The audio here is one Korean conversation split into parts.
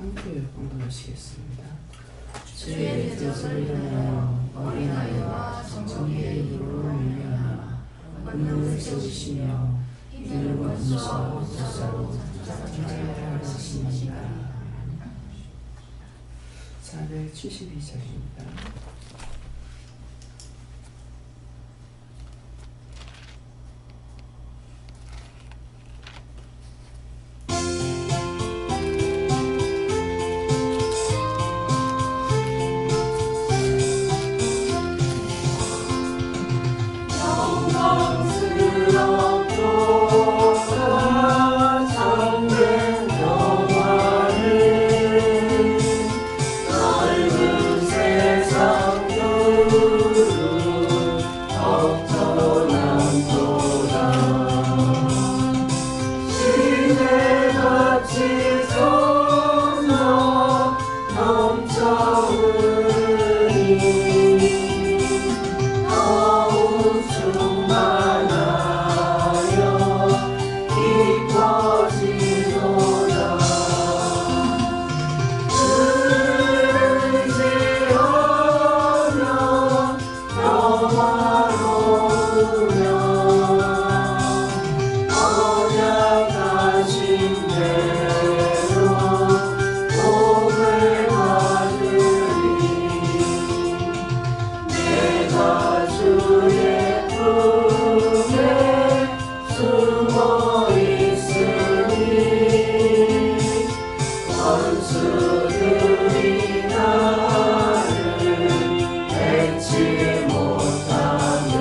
함께 공부하시겠습니다. 주의 뜻을 일어나여 어린아이와 정성의 입으로 밀려나 권능을 세우시며 이는 권수와 역사로 장자하여 하시니라. 자, 네, 72절입니다. 못하며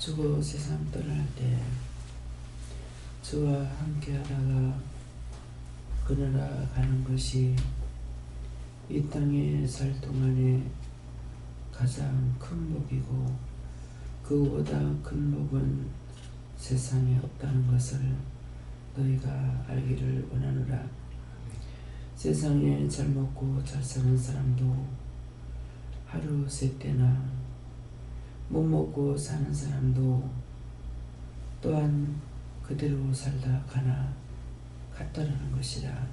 주고 세상 떠날 때 주와 함께하다가 그러나 가는 것이 이 땅에 살 동안에 가장 큰 복이고 그보다 큰 복은 세상에 없다는 것을 너희가 알기를 원하노라. 세상에 잘 먹고 잘 사는 사람도 하루 세 때나 못 먹고 사는 사람도 또한 그대로 살다 가나 같다라는 것이라.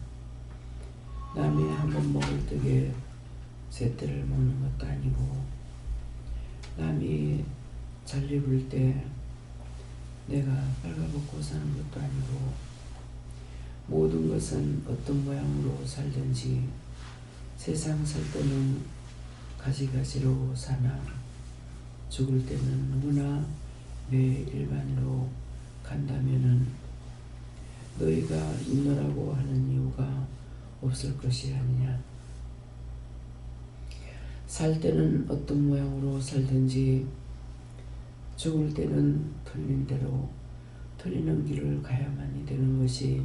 남이 한번 먹을 떡에 세 때를 먹는 것도 아니고 남이 잘 입을 때 내가 빨가벗고 사는 것도 아니고 모든 것은 어떤 모양으로 살든지 세상 살 때는 가지가지로 사나 죽을 때는 누구나 매 일반으로 간다면은 너희가 있노라고 하는 이유가 없을 것이 아니냐. 살 때는 어떤 모양으로 살든지 죽을 때는 틀린 대로 틀리는 길을 가야만이 되는 것이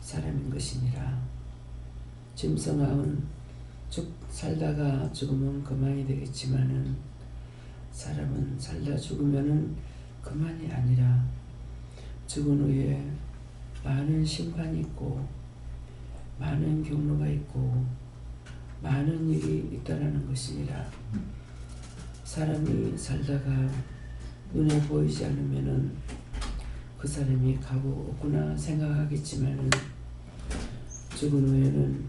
사람인 것이니라. 짐승아은 살다가 죽으면 그만이 되겠지만은 사람은 살다 죽으면은 그만이 아니라 죽은 후에 많은 심판이 있고 많은 경로가 있고 많은 일이 있다라는 것이니라. 사람이 살다가 눈에 보이지 않으면은 그 사람이 가고 없구나 생각하겠지만은 죽은 후에는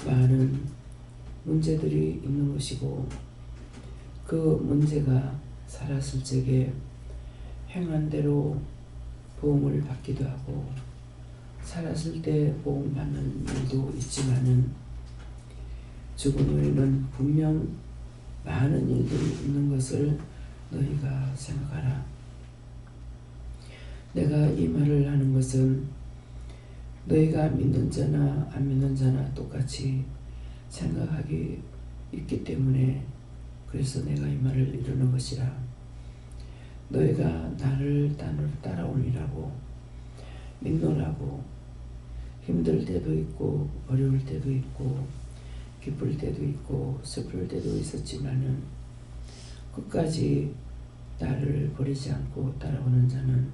많은 문제들이 있는 것이고 그 문제가 살았을 적에 행한 대로 보응을 받기도 하고 살았을 때 보응받는 일도 있지만은 죽은 후에는 분명 많은 일들이 있는 것을 너희가 생각하라. 내가 이 말을 하는 것은 너희가 믿는 자나 안 믿는 자나 똑같이 생각하기 있기 때문에 그래서 내가 이 말을 이루는 것이라. 너희가 나를 따라오니라고 믿노라고 힘들 때도 있고 어려울 때도 있고 기쁠 때도 있고 슬플 때도 있었지만은 끝까지 나를 버리지 않고 따라오는 자는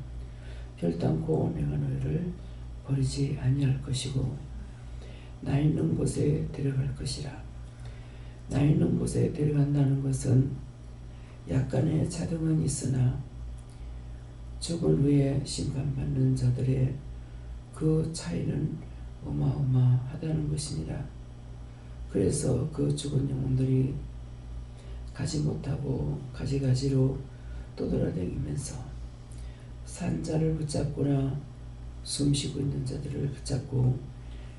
결단코 내가 너희를 버리지 아니할 것이고 나 있는 곳에 데려갈 것이라. 나 있는 곳에 데려간다는 것은 약간의 차등은 있으나 죽은 후에 심판받는 자들의 그 차이는 어마어마하다는 것이니라. 그래서 그 죽은 영혼들이 가지 못하고 가지가지로 떠돌아다니면서 산자를 붙잡거나 숨쉬고 있는 자들을 붙잡고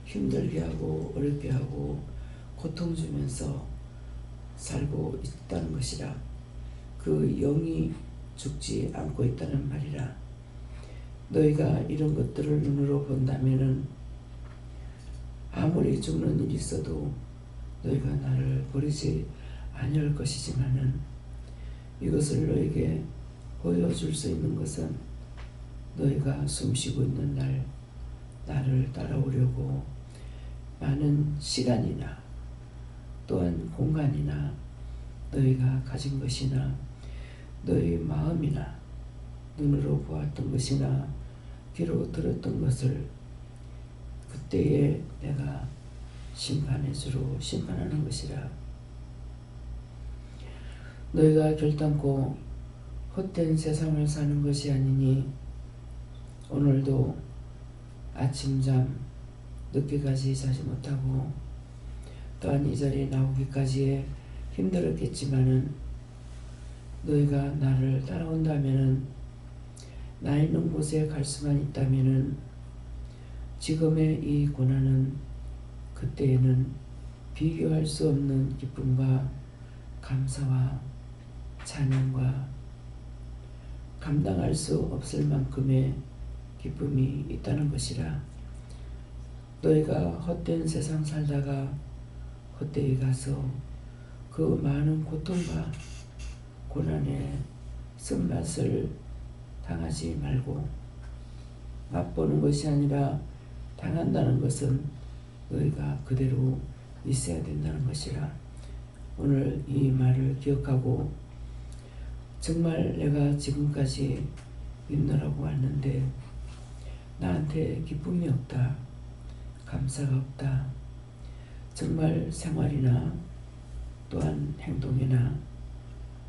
힘들게 하고 어렵게 하고 고통 주면서 살고 있다는 것이라. 그 영이 죽지 않고 있다는 말이라. 너희가 이런 것들을 눈으로 본다면은 아무리 죽는 일이 있어도 너희가 나를 버리지 아니할 것이지만은 이것을 너에게 보여줄 수 있는 것은 너희가 숨쉬고 있는 날 나를 따라오려고 많은 시간이나 또한 공간이나 너희가 가진 것이나 너희 마음이나 눈으로 보았던 것이나 귀로 들었던 것을 그때에 내가 심판의 주로 심판하는 것이라. 너희가 결단코 헛된 세상을 사는 것이 아니니 오늘도 아침잠 늦게까지 자지 못하고 또한 이 자리에 나오기까지에 힘들었겠지만은 너희가 나를 따라온다면은 나 있는 곳에 갈 수만 있다면은 지금의 이 고난은 그때에는 비교할 수 없는 기쁨과 감사와 찬양과 감당할 수 없을 만큼의 기쁨이 있다는 것이라. 너희가 헛된 세상 살다가 헛되이 가서 그 많은 고통과 고난에 쓴맛을 당하지 말고, 맛보는 것이 아니라 당한다는 것은 너희가 그대로 있어야 된다는 것이라. 오늘 이 말을 기억하고, 정말 내가 지금까지 있느라고 왔는데 나한테 기쁨이 없다, 감사가 없다, 정말 생활이나 또한 행동이나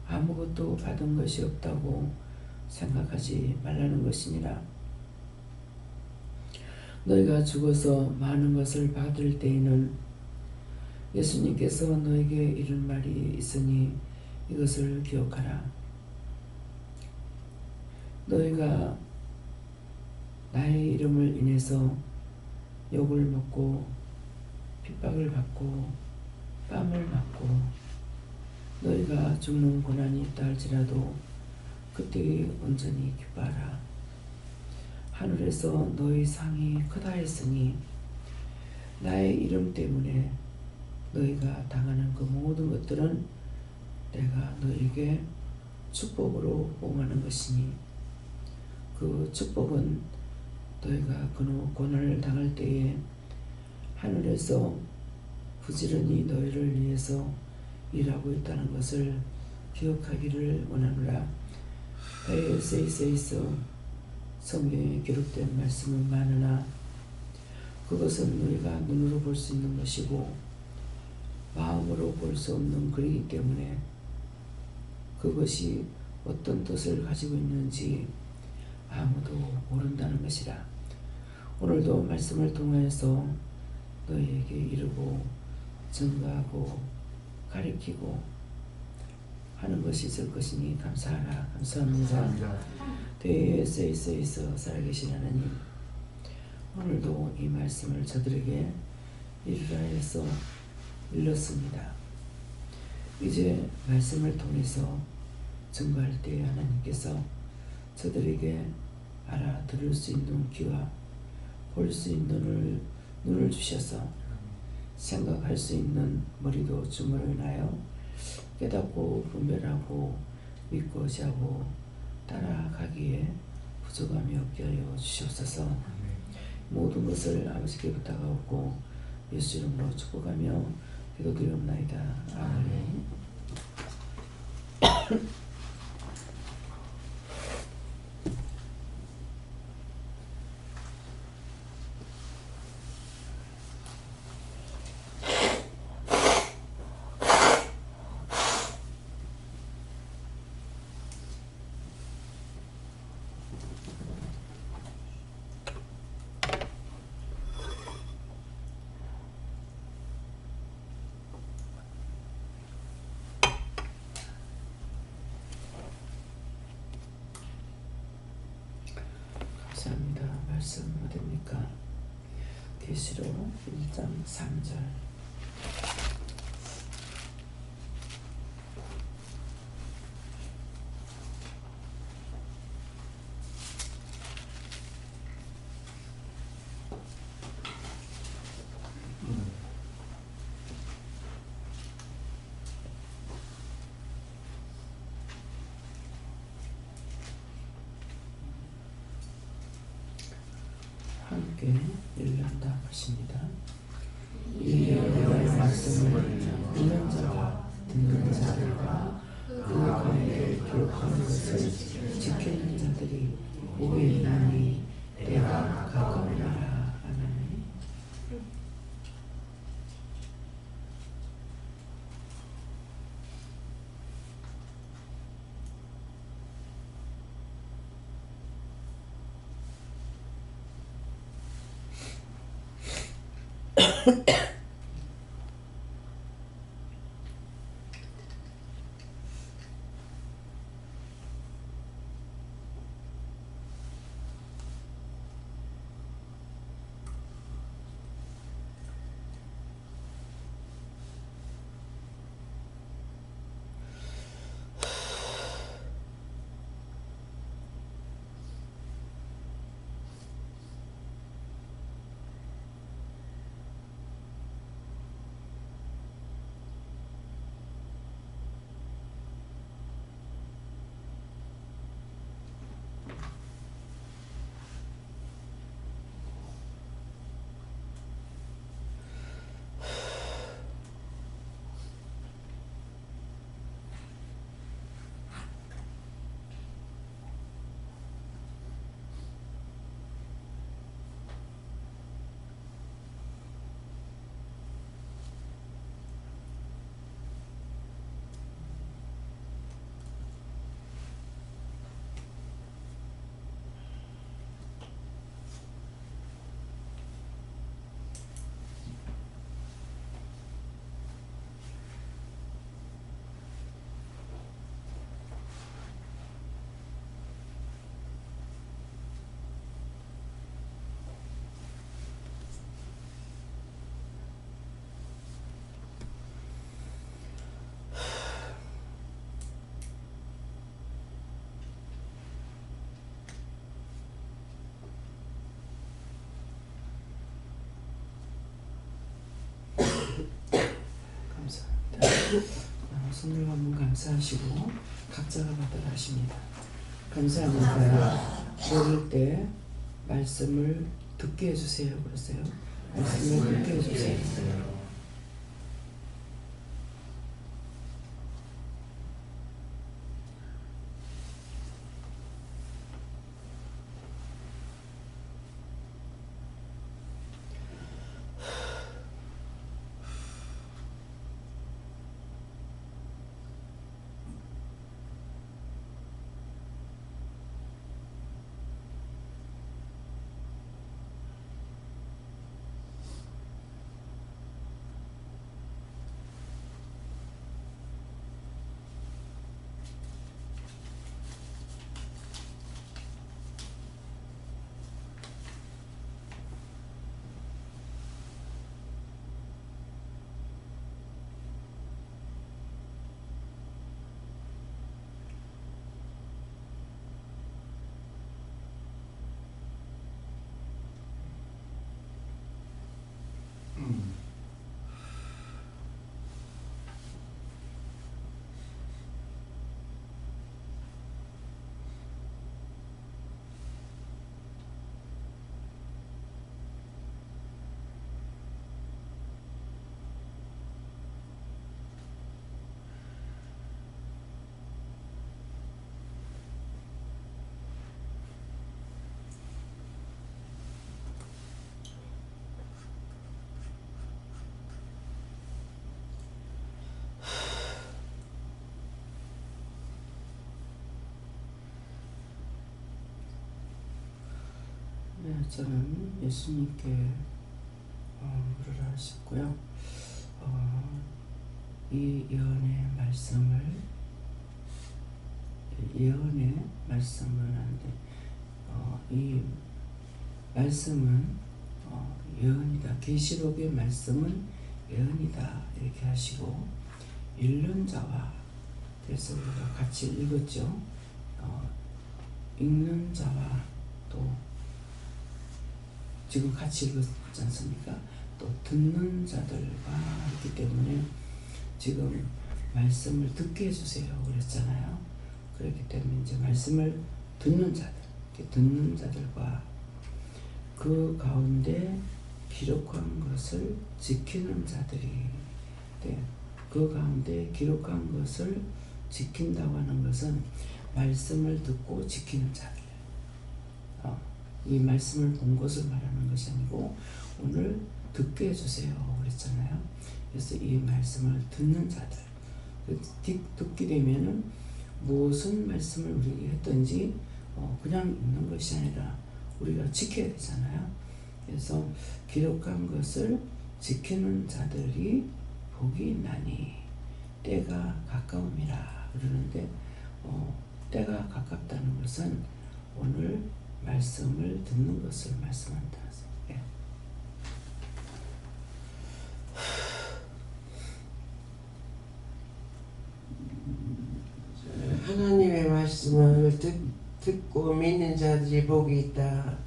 아무것도 받은 것이 없다고 생각하지 말라는 것이니라. 너희가 죽어서 많은 것을 받을 때에는 예수님께서 너에게 이런 말이 있으니 이것을 기억하라. 너희가 나의 이름을 인해서 욕을 먹고 핍박을 받고 뺨을 맞고 너희가 죽는 고난이 있다 할지라도 그때에 온전히 기뻐하라. 하늘에서 너희 상이 크다 했으니 나의 이름 때문에 너희가 당하는 그 모든 것들은 내가 너희에게 축복으로 봉하는 것이니, 그 축복은 너희가 그 고난을 당할 때에 하늘에서 부지런히 너희를 위해서 일하고 있다는 것을 기억하기를 원하노라. 에세이세이서 성경에 기록된 말씀은 많으나 그것은 너희가 눈으로 볼 수 있는 것이고 마음으로 볼 수 없는 글이기 때문에 그것이 어떤 뜻을 가지고 있는지 아무도 모른다는 것이라. 오늘도 말씀을 통해서 너희에게 이루고 증거하고 가르치고 하는 것이 있을 것이니 감사하라. 감사합니다. 대에 쓰이서 살아계신 하나님, 오늘도 이 말씀을 저들에게 이루라 해서 일렀습니다. 이제 말씀을 통해서 증거할 때 하나님께서 저들에게 알아들을 수 있는 귀와 볼 수 있는 눈을 주셔서 생각할 수 있는 머리도 주물러나요 깨닫고 분별하고 믿고 자고 따라가기에 부족함이 없게 하여 주시옵소서. 모든 것을 아버지께 부탁하고 예수 이름으로 축복하며 기도드리옵나이다. 아멘. 감사합니다. 말씀 어딥니까? 계시록 1장 3절. 함께 읽는다 하십니다. 이 여호와의 말씀을 듣는 자와 듣는 자들과 그 가운데 기록하는 것을 지키는 자들이 복이 있나니 때가 가까우니라. 아멘. 손을 한번 감사하시고 각자가 받아라 하십니다. 감사합니다. 모를 때 말씀을 듣게 해주세요. 그랬어요. 말씀을 듣게 해주세요. 네, 저는 예수님께 물으라 하셨고요. 이 예언의 말씀을 하는데 이 말씀은 예언이다. 계시록의 말씀은 예언이다 이렇게 하시고 읽는 자와 그래서 우리가 같이 읽었죠. 읽는 자와 또 지금 같이 읽었지 않습니까? 또 듣는 자들과 있기 때문에 지금 말씀을 듣게 해주세요 그랬잖아요. 그렇기 때문에 이제 말씀을 듣는 자들과 그 가운데 기록한 것을 지키는 자들이 그 가운데 기록한 것을 지킨다고 하는 것은 말씀을 듣고 지키는 자들. 이 말씀을 본 것을 말하는 것이 아니고 오늘 듣게 해주세요 그랬잖아요. 그래서 이 말씀을 듣는 자들 듣게 되면은 무슨 말씀을 우리에게 했든지 그냥 읽는 것이 아니라 우리가 지켜야 되잖아요. 그래서 기록한 것을 지키는 자들이 복이 있나니 때가 가까움이라 그러는데 때가 가깝다는 것은 오늘 말씀을 듣는 것을 말씀한다. 예. 하나님의 말씀을 듣고 믿는 자들이 복이 있다.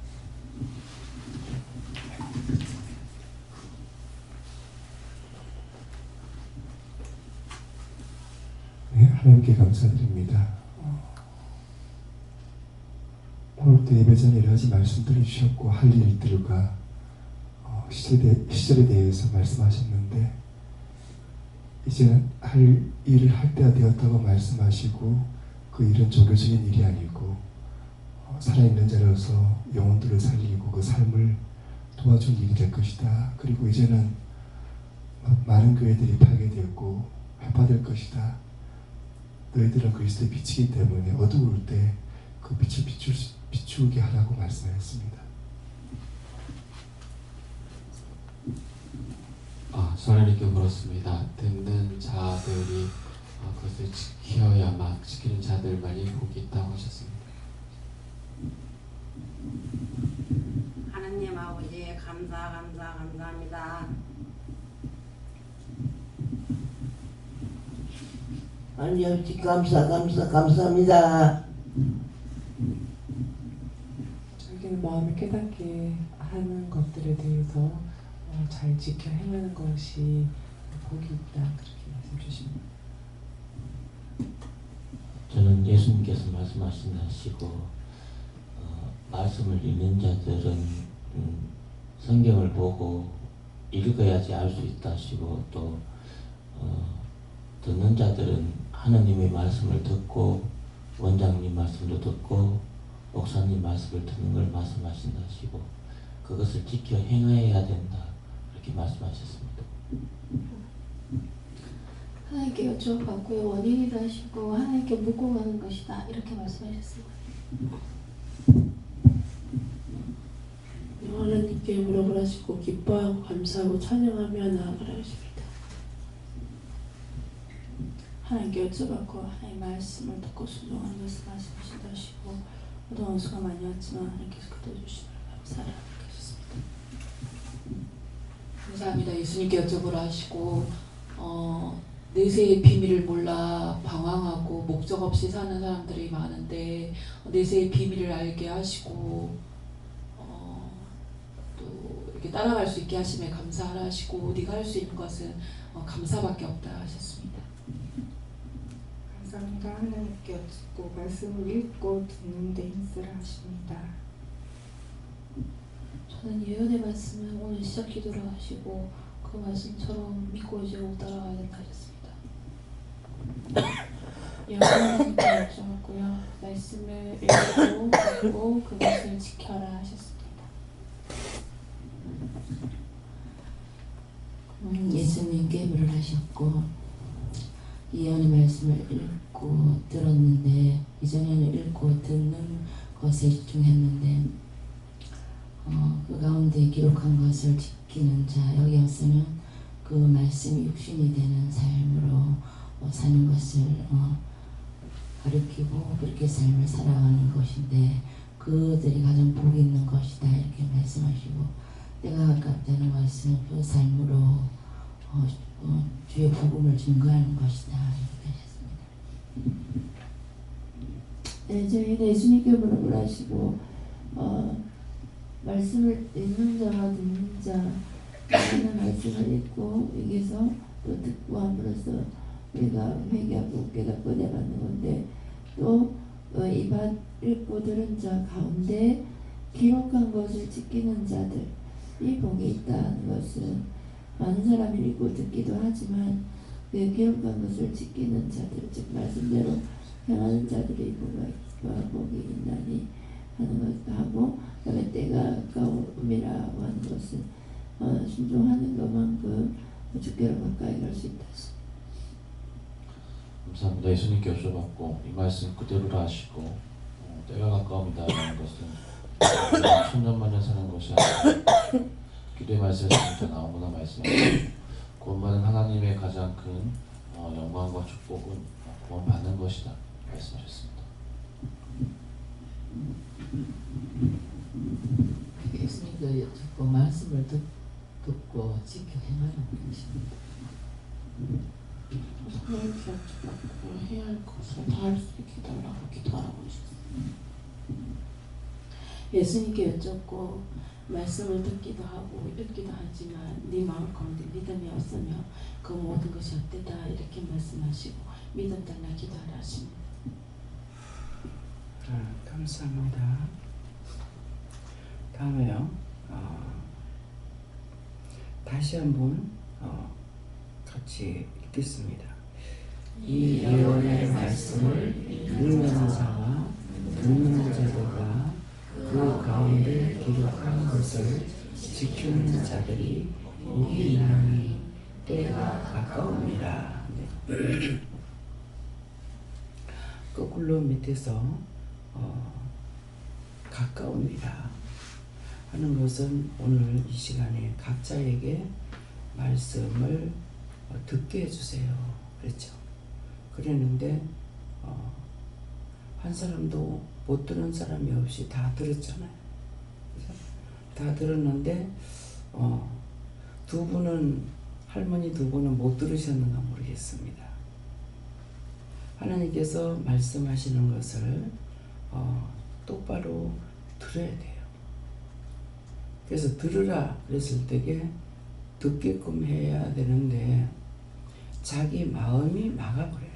네, 하나님께 감사드립니다. 오늘도 예배 전에 여러 가지 말씀들을 주셨고 할 일들과 시절에 대해서 말씀하셨는데 이제는 할 일을 할 때가 되었다고 말씀하시고 그 일은 종교적인 일이 아니고 살아있는 자로서 영혼들을 살리고 그 삶을 도와준 일이 될 것이다. 그리고 이제는 많은 교회들이 파괴되었고 회파될 것이다. 너희들은 그리스도의 빛이기 때문에 어두울 때 그 빛을 비추게 하라고 말씀하셨습니다. 하나님께 물었습니다. 듣는 자들이 그것을 지켜야만 지키는 자들만이 복이 있다고 하셨습니다. 하나님 아버지 감사합니다. 하나님 아버지 감사합니다. 자기는 마음을 깨닫게 하는 것들에 대해서 잘 지켜 행하는 것이 복이 있다 그렇게 말씀하셨습니다. 말씀 주십니다. 저는 예수님께서 말씀하시고 말씀을 읽는 자들은 성경을 보고 읽어야지 알 수 있다 하시고 또 듣는 자들은 하나님의 말씀을 듣고 원장님 말씀도 듣고 목사님 말씀을 듣는 걸 말씀하신다 하시고 그것을 지켜 행해야 된다 이렇게 말씀하셨습니다. 하나님께 여쭤봤고요. 원인이다 하시고 하나님께 묻고 가는 것이다 이렇게 말씀하셨습니다. 하나님께 물어보라 하시고 기뻐하고 감사하고 찬양하며 나아가라 하십니다. 하나님께 여쭤봤고 하나님 말씀을 듣고 순종하는 것을 말씀하신다 하시고 어떤 원수가 많이 왔지만 하나님께서 걷어주시면 감사하라 하셨습니다. 감사합니다. 예수님께 여쭤보라 하시고 내세의 비밀을 몰라 방황하고 목적 없이 사는 사람들이 많은데 내세의 비밀을 알게 하시고 또 이렇게 따라갈 수 있게 하심에 감사하라 하시고 네가 할 수 있는 것은 감사밖에 없다 하셨습니다. 감사합니다. 하나님께 여쭙고 말씀을 읽고 듣는 데 힘쓰라 하십니다. 저는 예언의 말씀은 오늘 시작 기도를 하시고 그 말씀처럼 믿고 이제 따라가야 된다 하셨습니다. 예언하나님께 여쭤봤고요. 말씀을 읽고 듣고 그것을 지켜라 하셨습니다. 예수님께 물을 하셨고 예언의 말씀을 읽고 들었는데 이전에는 읽고 듣는 것에 집중했는데 그 가운데 기록한 것을 지키는 자 여기서는 그 말씀이 육신이 되는 삶으로 사는 것을 가르치고 그렇게 삶을 살아가는 것인데 그들이 가장 복이 있는 것이다 이렇게 말씀하시고 때가 가깝다는 것은 그 삶으로 주의 복음을 증거하는 것이다 이렇게 하셨습니다. 네, 저희는 예수님께 물어보라 하시고 말씀을 읽는 자와 듣는 자 하나님 말씀을 읽고 여기서 또 듣고 함으로써 우리가 회개하고 깨닫고 내받는 건데 또 입안 읽고 들은 자 가운데 기록한 것을 지키는 자들 이 복이 있다는 것은 많은 사람이 읽고 듣기도 하지만 그 기록한 것을 지키는 자들 즉 말씀대로 행하는 자들이 복이 있나니 하는 것도 하고 그다음에 때가 가까움이라고 하는 것은 순종하는 것만큼 주께로 가까이 갈 수 있다. 감사합니다. 예수님께 여쭤봤고 이 말씀 그대로라 하시고 때가 가까움이다라는 것은 천년만년 사는 것이 아니라 기도의 말씀에서 나오거나 말씀하시고 구원받은 하나님의 가장 큰 영광과 축복은 구원받는 것이다 말씀하셨습니다. 예수님도 여쭙고 말씀을 듣고 지켜 행하는 것입니다. 하나님께 여쭤봤고 해야 할 것을 다 할 수 있게 달라고 기도하라고 하셨습니다. 예수님께 여쭙고 말씀을 듣기도 하고 읽기도 하지만 네 마음 가운데 믿음이 없으며 그 모든 것이 헛되다 이렇게 말씀하시고 믿음 달라 기도하라 하십니다. 감사합니다. 다음에요. 다시 한번 같이 읽겠습니다. 이 예언의 말씀을 읽는 자와 듣는 자들과 그 가운데 기록한 것을 지키는 자들이 복이 있나니 때가 가까웁니다. 네. 거꾸로 밑에서 가까웁니다 하는 것은 오늘 이 시간에 각자에게 말씀을 듣게 해주세요. 그렇죠? 그랬는데 한 사람도 못 들은 사람이 없이 다 들었잖아요. 그죠? 다 들었는데 두 분은 할머니 두 분은 못 들으셨는가 모르겠습니다. 하나님께서 말씀하시는 것을 똑바로 들어야 돼요. 그래서 들으라 그랬을 때에 듣게끔 해야 되는데 자기 마음이 막아버려요.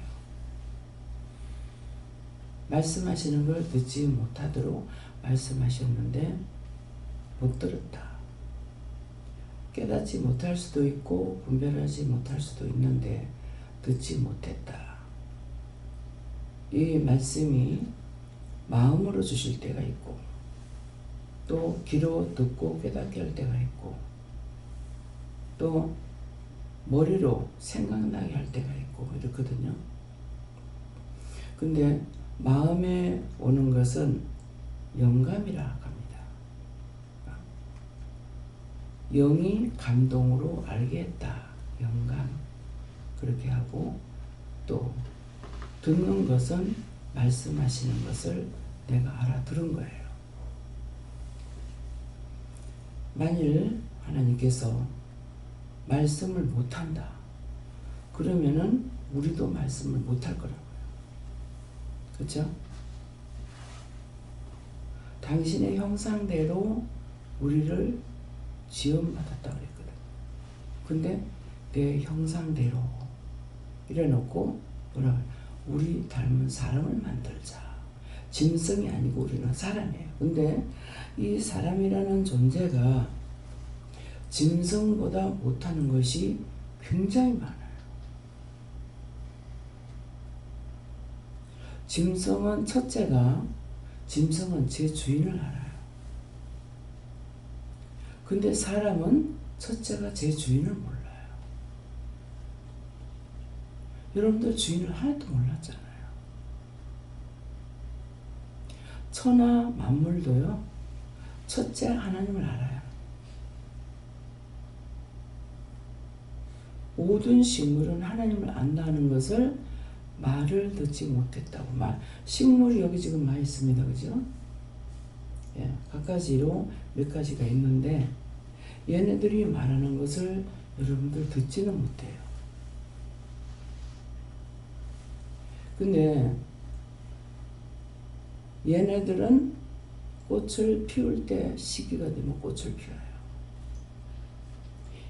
말씀하시는 걸 듣지 못하도록 말씀하셨는데 못 들었다. 깨닫지 못할 수도 있고 분별하지 못할 수도 있는데 듣지 못했다. 이 말씀이 마음으로 주실 때가 있고 또 귀로 듣고 깨닫게 할 때가 있고 또 머리로 생각나게 할 때가 있고 이렇거든요. 근데 마음에 오는 것은 영감이라 합니다. 영이 감동으로 알게 했다. 영감. 그렇게 하고 또 듣는 것은 말씀하시는 것을 내가 알아들은 거예요. 만일 하나님께서 말씀을 못한다. 그러면은 우리도 말씀을 못할 거라고요. 그렇죠? 당신의 형상대로 우리를 지음받았다 그랬거든. 근데 내 형상대로 이래놓고 뭐라 그래? 우리 닮은 사람을 만들자. 짐승이 아니고 우리는 사람이에요. 근데 이 사람이라는 존재가 짐승보다 못하는 것이 굉장히 많아요. 짐승은 첫째가 짐승은 제 주인을 알아요. 근데 사람은 첫째가 제 주인을 몰라요. 여러분들 주인을 하나도 몰랐잖아요. 천하 만물도요. 첫째 하나님을 알아요. 모든 식물은 하나님을 안다는 것을 말을 듣지 못했다고. 식물이 여기 지금 많이 있습니다. 그죠? 예, 각가지로 몇 가지가 있는데 얘네들이 말하는 것을 여러분들 듣지는 못해요. 근데 얘네들은 꽃을 피울 때 시기가 되면 꽃을 피워요.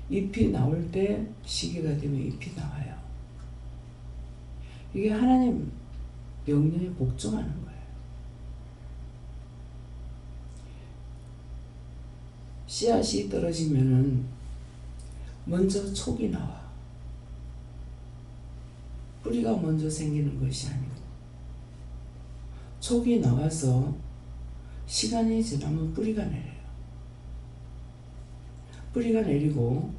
잎이 나올 때 시기가 되면 잎이 나와요. 이게 하나님 명령에 복종하는 거예요. 씨앗이 떨어지면은 먼저 촉이 나와. 뿌리가 먼저 생기는 것이 아니고 촉이 나와서 시간이 지나면 뿌리가 내려요. 뿌리가 내리고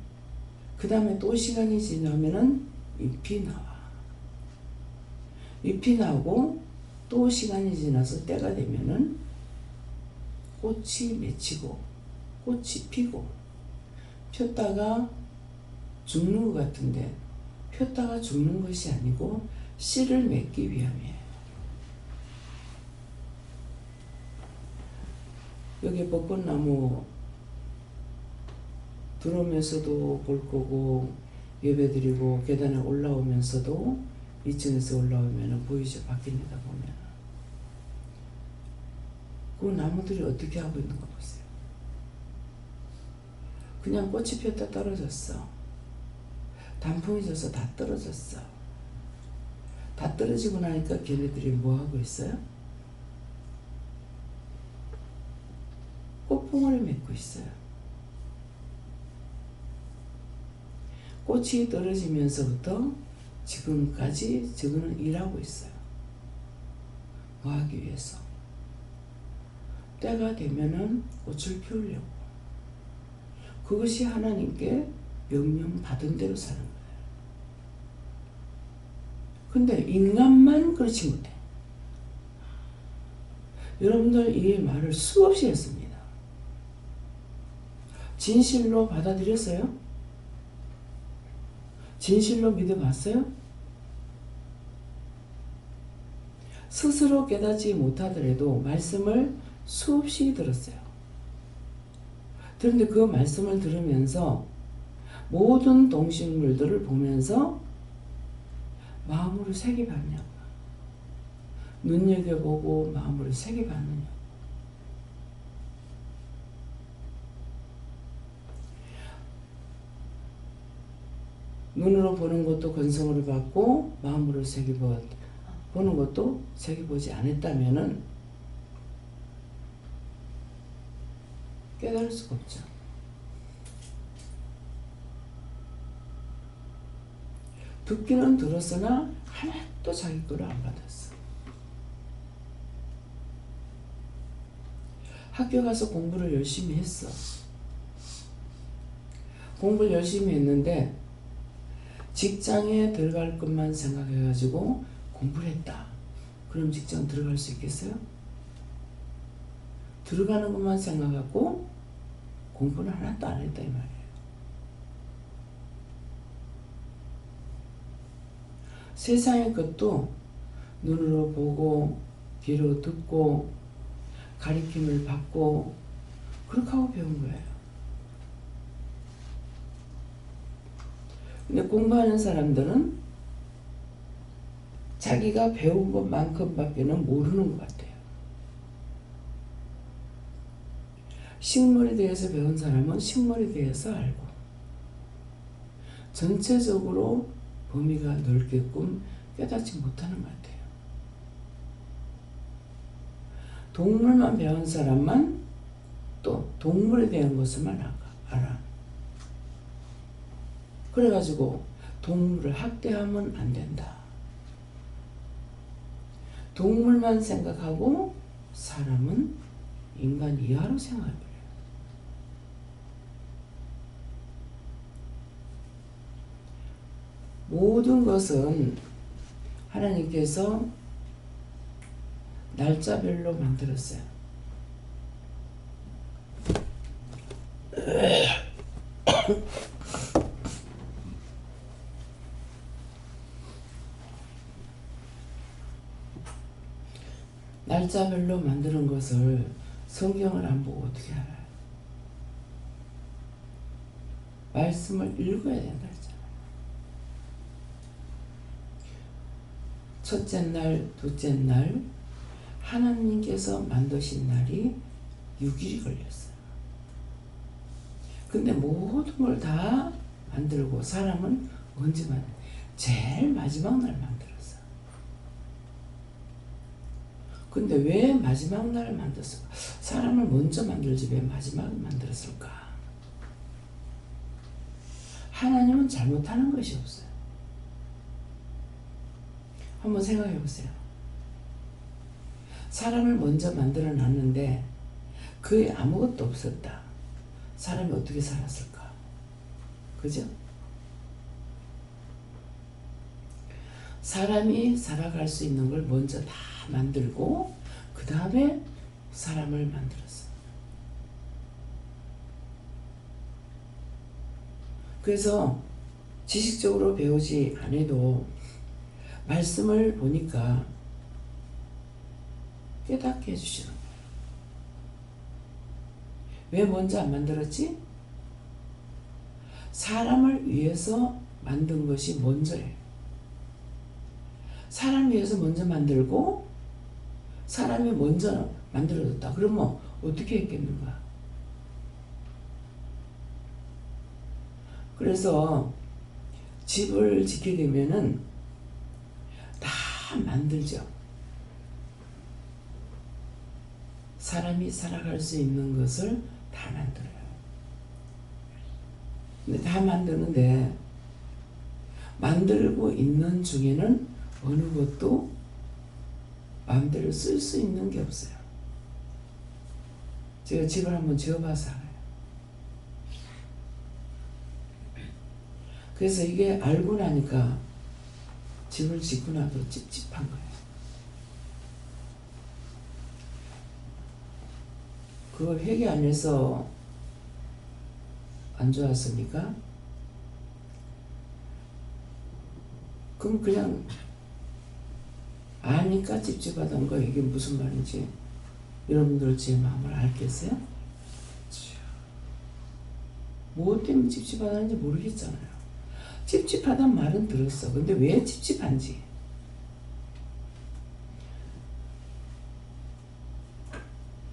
그 다음에 또 시간이 지나면은 잎이 나와. 잎이 나고 또 시간이 지나서 때가 되면은 꽃이 맺히고 꽃이 피고 폈다가 죽는 것 같은데 폈다가 죽는 것이 아니고 씨를 맺기 위함이에요. 여기 벚꽃나무 들어오면서도 볼 거고 예배드리고 계단에 올라오면서도 2층에서 올라오면 보이죠? 밖에 내다보면 그 나무들이 어떻게 하고 있는 거 보세요. 그냥 꽃이 폈다 떨어졌어. 단풍이 져서 다 떨어졌어. 다 떨어지고 나니까 걔네들이 뭐 하고 있어요? 꽃봉오리 맺고 있어요. 꽃이 떨어지면서부터 지금까지 저거는 일하고 있어요. 뭐 하기 위해서? 때가 되면은 꽃을 피우려고. 그것이 하나님께 명령받은 대로 사는 거예요. 근데 인간만 그렇지 못해. 여러분들 이 말을 수없이 했습니다. 진실로 받아들였어요? 진실로 믿어봤어요? 스스로 깨닫지 못하더라도 말씀을 수없이 들었어요. 그런데 그 말씀을 들으면서 모든 동식물들을 보면서 마음으로 세계받냐고. 눈여겨보고 마음으로 세계받느냐고. 눈으로 보는 것도 건성으로 봤고 마음으로 보는 것도 새겨보지 않았다면은 깨달을 수가 없죠. 듣기는 들었으나 하나도 자기 거를 안 받았어. 학교 가서 공부를 열심히 했어. 공부를 열심히 했는데 직장에 들어갈 것만 생각해가지고 공부를 했다. 그럼 직장 들어갈 수 있겠어요? 들어가는 것만 생각하고 공부는 하나도 안 했다 이 말이에요. 세상의 것도 눈으로 보고 귀로 듣고 가르침을 받고 그렇게 하고 배운 거예요. 근데 공부하는 사람들은 자기가 배운 것만큼밖에는 모르는 것 같아요. 식물에 대해서 배운 사람은 식물에 대해서 알고 전체적으로 범위가 넓게끔 깨닫지 못하는 것 같아요. 동물만 배운 사람만 또 동물에 대한 것을만 알아. 그래가지고 동물을 학대하면 안 된다. 동물만 생각하고 사람은 인간 이하로 생각해요. 모든 것은 하나님께서 날짜별로 만들었어요. 날짜별로 만드는 것을 성경을 안 보고 어떻게 알아요? 말씀을 읽어야 된다 했잖아요. 첫째 날, 둘째 날 하나님께서 만드신 날이 6일이 걸렸어요. 근데 모든 걸 다 만들고 사람은 언제 제일 마지막 날 만들었어. 근데 왜 마지막 날을 만들었을까? 사람을 먼저 만들지 왜 마지막에 만들었을까? 하나님은 잘못하는 것이 없어요. 한번 생각해 보세요. 사람을 먼저 만들어 놨는데 그에 아무것도 없었다. 사람이 어떻게 살았을까? 그죠? 사람이 살아갈 수 있는 걸 먼저 다 만들고 그 다음에 사람을 만들었어. 그래서 지식적으로 배우지 않아도 말씀을 보니까 깨닫게 해주시는 거예요. 왜 먼저 안 만들었지? 사람을 위해서 만든 것이 먼저예요. 사람을 위해서 먼저 만들고 사람이 먼저 만들어졌다. 그러면 어떻게 했겠는가? 그래서 집을 짓게 되면은 다 만들죠. 사람이 살아갈 수 있는 것을 다 만들어요. 근데 다 만드는데 만들고 있는 중에는 어느 것도 마음대로 쓸 수 있는 게 없어요. 제가 집을 한번 지어봐서 알아요. 그래서 이게 알고 나니까 집을 짓고 나도 찝찝한 거예요. 그걸 회개 안 해서 안 좋았습니까? 그럼 그냥 아니까 찝찝하던 거 이게 무슨 말인지 여러분들 제 마음을 알겠어요? 뭐 때문에 찝찝하다는지 모르겠잖아요. 찝찝하단 말은 들었어. 근데 왜 찝찝한지.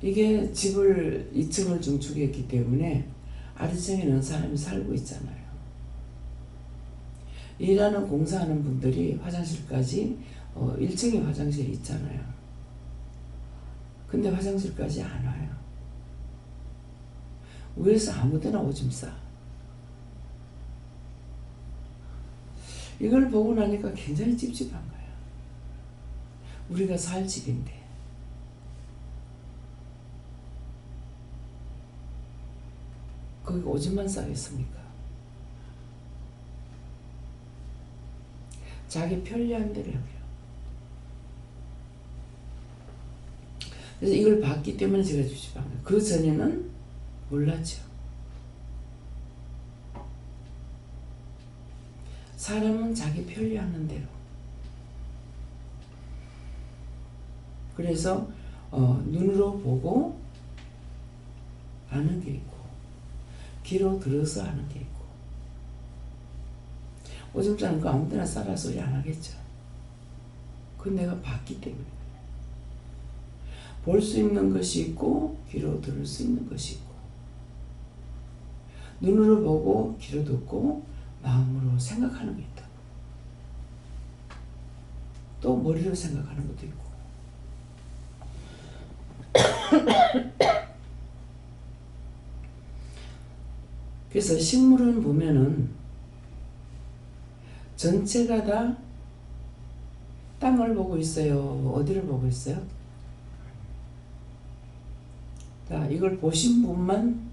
이게 집을 2층을 중축했기 때문에 아래층에는 사람이 살고 있잖아요. 일하는 공사하는 분들이 화장실까지 1층에 화장실이 있잖아요. 근데 화장실까지 안 와요. 위에서 아무데나 오줌 싸. 이걸 보고 나니까 굉장히 찝찝한 거야. 우리가 살 집인데. 거기 오줌만 싸겠습니까? 자기 편리한 대로 해요. 그래서 이걸 봤기 때문에 제가 찝찝한 거예요. 그 전에는 몰랐죠. 사람은 자기 편리하는 대로. 그래서 눈으로 보고 아는 게 있고 귀로 들어서 아는 게 있고 오줌 싸는 거 아무데나 싸라 소리 안 하겠죠. 그건 내가 봤기 때문에. 볼 수 있는 것이 있고 귀로 들을 수 있는 것이 있고 눈으로 보고 귀로 듣고 마음으로 생각하는 게 있다. 또 머리로 생각하는 것도 있고. 그래서 식물은 보면은 전체가 다 땅을 보고 있어요. 어디를 보고 있어요? 자, 이걸 보신 분만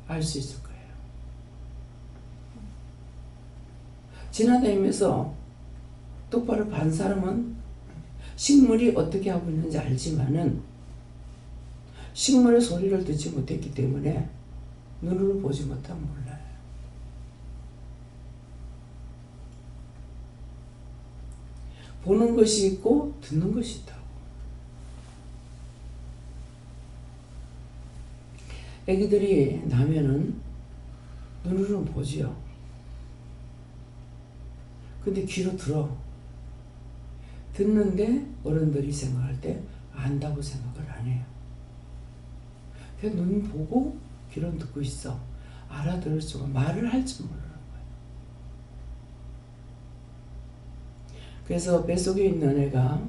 알 수 있을 거예요. 지나다니면서 똑바로 반 사람은 식물이 어떻게 하고 있는지 알지만은 식물의 소리를 듣지 못했기 때문에 눈으로 보지 못하면 몰라요. 보는 것이 있고 듣는 것이 있다고. 애기들이 나면은 눈으로는 보지요. 근데 귀로 들어. 듣는데 어른들이 생각할 때 안다고 생각을 안 해요. 그냥 눈 보고 귀로 듣고 있어. 알아들을 수가 말을 할 줄 모르는 거예요. 그래서 뱃속에 있는 애가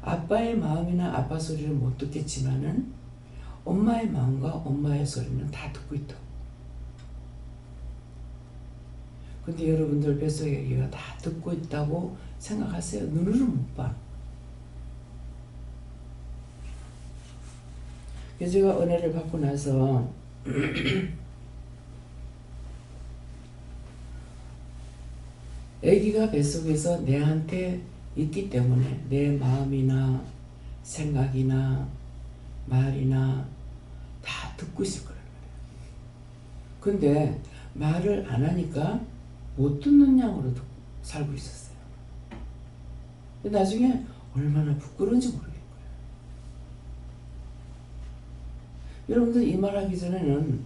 아빠의 마음이나 아빠 소리를 못 듣겠지만은 엄마의 마음과 엄마의 소리는 다 듣고 있다. 근데 여러분들 뱃속에 아기가 다 듣고 있다고 생각하세요? 눈으로 못 봐. 그래서 제가 은혜를 받고 나서 아기가 뱃속에서 내한테 있기 때문에 내 마음이나 생각이나 말이나 다 듣고 있을 거란 말이에요. 근데 말을 안 하니까 못 듣는 양으로 살고 있었어요. 근데 나중에 얼마나 부끄러운지 모르겠어요. 여러분들 이 말하기 전에는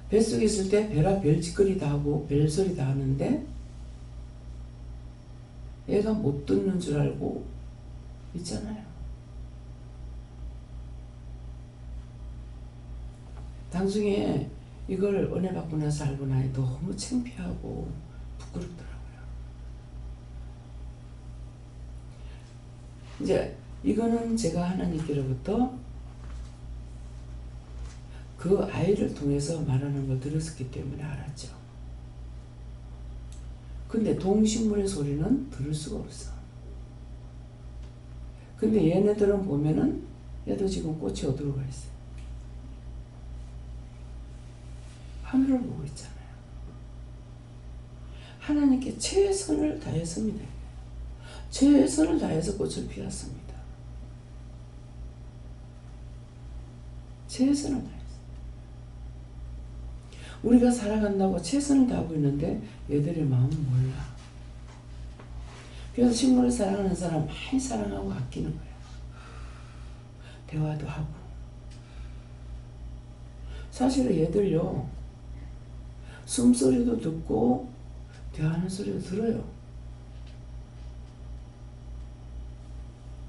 뱃속에 있을 때 배라 별짓거리 다 하고 별소리 다 하는데 얘가 못 듣는 줄 알고 있잖아요. 나중에 이걸 은혜 받고 나서 알고 나니 너무 창피하고 부끄럽더라고요. 이제 이거는 제가 하나님께로부터 그 아이를 통해서 말하는 걸 들었기 때문에 알았죠. 근데 동식물의 소리는 들을 수가 없어. 근데 얘네들은 보면은 얘도 지금 꽃이 어디로 가 있어요? 하늘을 보고 있잖아요. 하나님께 최선을 다했습니다. 최선을 다해서 꽃을 피웠습니다. 최선을 다했어요. 우리가 살아간다고 최선을 다하고 있는데 얘들의 마음은 몰라. 그래서 식물을 사랑하는 사람 많이 사랑하고 아끼는 거예요. 대화도 하고. 사실은 얘들요, 숨소리도 듣고 대화하는 소리도 들어요.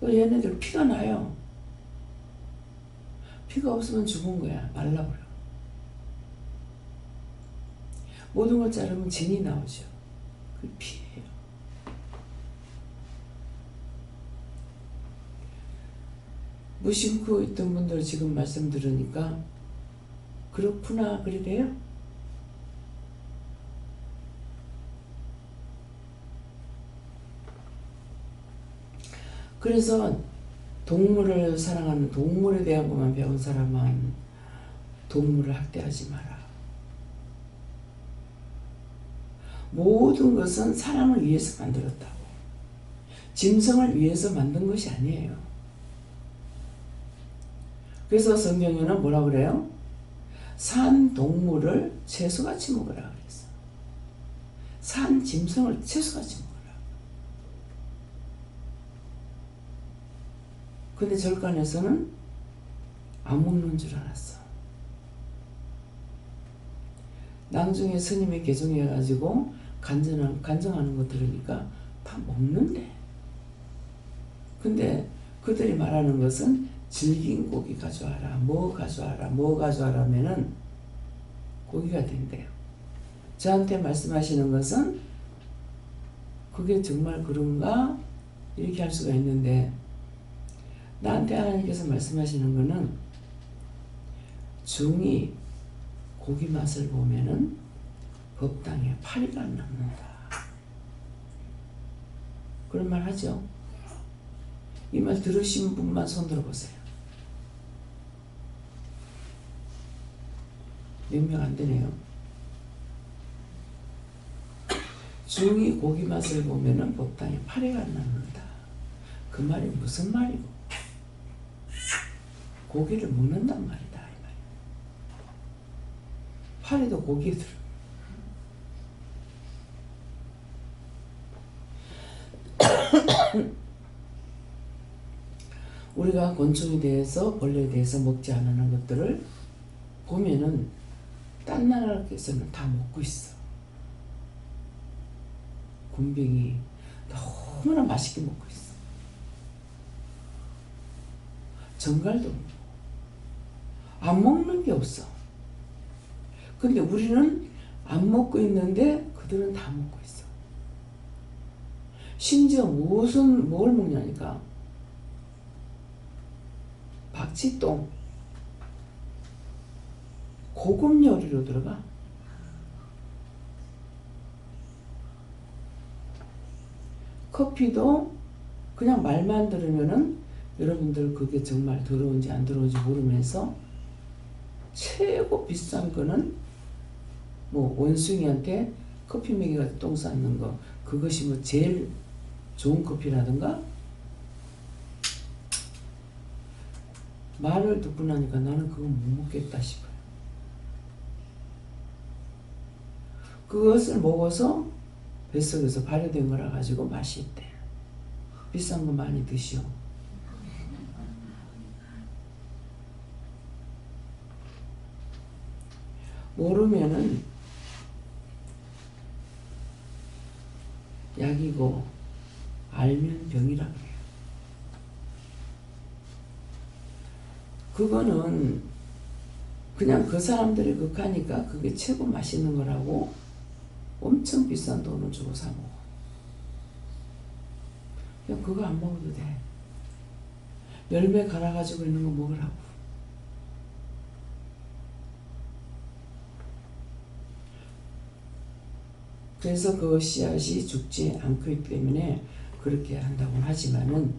얘네들 피가 나요. 피가 없으면 죽은 거야. 말라버려. 모든 걸 자르면 진이 나오죠. 그걸 피해요. 무심코 있던 분들 지금 말씀 들으니까 그렇구나 그래요? 그래서 동물을 사랑하는, 동물에 대한 것만 배운 사람은 동물을 학대하지 마라. 모든 것은 사람을 위해서 만들었다고. 짐승을 위해서 만든 것이 아니에요. 그래서 성경에는 뭐라 그래요? 산 동물을 채소같이 먹으라 그랬어. 산 짐승을 채소같이 먹으라. 근데 절간에서는 안 먹는 줄 알았어. 나중에 스님이 개종해가지고 간증하는 거 들으니까 다 먹는데. 근데 그들이 말하는 것은 질긴 고기 가져와라, 뭐 가져와라 하면은 고기가 된대요. 저한테 말씀하시는 것은 그게 정말 그런가? 이렇게 할 수가 있는데, 나한테 하나님께서 말씀하시는 거는 중이 고기 맛을 보면은 법당에 파리가 안 남는다. 그런 말 하죠. 이 말 들으신 분만 손 들어보세요. 몇 명 안 되네요. 중이 고기 맛을 보면은 법당에 파리가 안 남는다. 그 말이 무슨 말이고? 고기를 먹는단 말이다 이 말이야. 파리도 고기에 들어. 우리가 곤충에 대해서, 벌레에 대해서 먹지 않는 것들을 보면은 딴 나라에서는 다 먹고 있어. 곤병이 너무나 맛있게 먹고 있어. 정갈도 안 먹는 게 없어. 근데 우리는 안 먹고 있는데 그들은 다 먹고 있어. 심지어 뭘 먹냐니까. 박쥐똥. 고급 요리로 들어가. 커피도 그냥 말만 들으면은 여러분들 그게 정말 더러운지 안 더러운지 모르면서 최고 비싼 거는 뭐 원숭이한테 커피 먹이가 똥 쌌는 거, 그것이 뭐 제일 좋은 커피라든가. 말을 듣고 나니까 나는 그거 못 먹겠다 싶어요. 그것을 먹어서 뱃속에서 발효된 거라 가지고 맛이 있대. 비싼 거 많이 드시오. 모르면은 약이고 알면 병이라 그래요. 그거는 그냥 그 사람들이 극하니까 그게 최고 맛있는 거라고 엄청 비싼 돈을 주고 사 먹어. 그냥 그거 안 먹어도 돼. 열매 갈아가지고 있는 거 먹으라고. 그래서 그 씨앗이 죽지 않기 때문에 그렇게 한다고 하지만은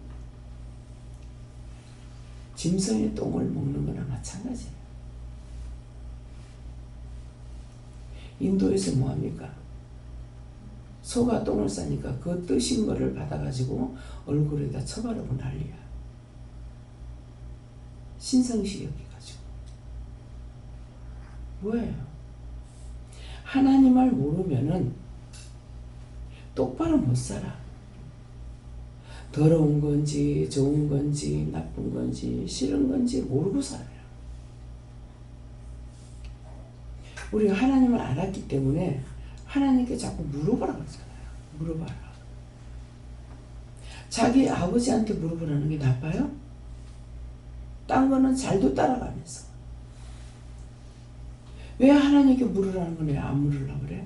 짐승의 똥을 먹는 거나 마찬가지예요. 인도에서 뭐합니까? 소가 똥을 싸니까 그 뜨신 거를 받아가지고 얼굴에다 쳐바르고 난리야. 신성시 여기가지고. 뭐예요? 하나님을 모르면은 똑바로 못 살아. 더러운 건지 좋은 건지 나쁜 건지 싫은 건지 모르고 살아요. 우리가 하나님을 알았기 때문에 하나님께 자꾸 물어보라 그러잖아요. 물어봐라. 자기 아버지한테 물어보라는 게 나빠요? 딴 거는 잘도 따라가면서. 왜 하나님께 물으라는 걸 왜 안 물으려고 그래?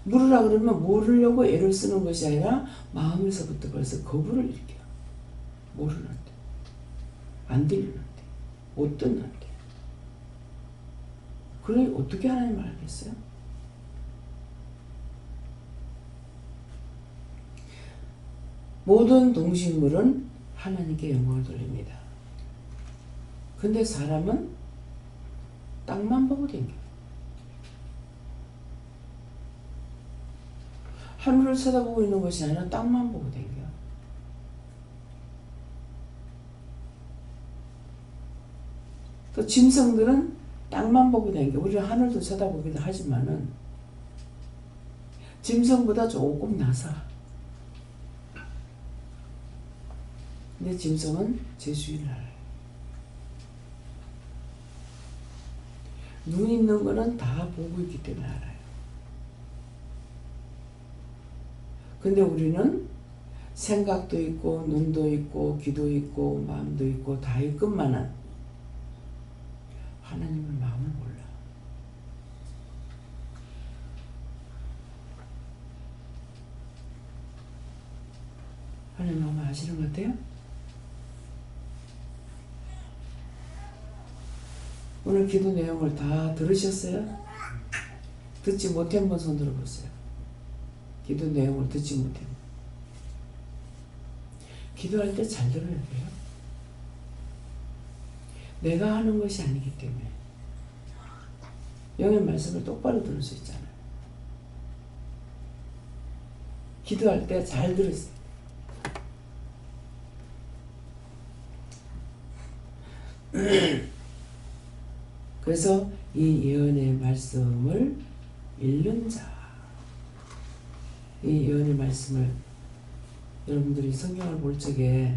물으라 그러면 물으려고 애를 쓰는 것이 아니라 마음에서부터 벌써 거부를 일으켜요. 모르는데, 안 들리는데, 못 듣는데. 그래 어떻게 하나님을 알겠어요? 모든 동식물은 하나님께 영광을 돌립니다. 근데 사람은 땅만 보고 댕겨. 하늘을 쳐다보고 있는 것이 아니라 땅만 보고 댕겨. 또 짐승들은 땅만 보고 댕겨. 우리는 하늘도 쳐다보기도 하지만은 짐승보다 조금 나사. 근데 짐승은 제 주인을 알아요. 눈 있는 거는 다 보고 있기 때문에 알아요. 근데 우리는 생각도 있고 눈도 있고 귀도 있고 마음도 있고 다 있건만은 하나님의 마음을 몰라. 하나님 마음을 아시는 것 같아요? 오늘 기도 내용을 다 들으셨어요? 듣지 못한 분 손 들어보세요. 기도 내용을 듣지 못한 분. 기도할 때 잘 들어야 돼요. 내가 하는 것이 아니기 때문에 영의 말씀을 똑바로 들을 수 있잖아요. 기도할 때 잘 들으세요. 그래서 이 예언의 말씀을 읽는 자, 이 예언의 말씀을 여러분들이 성경을 볼 적에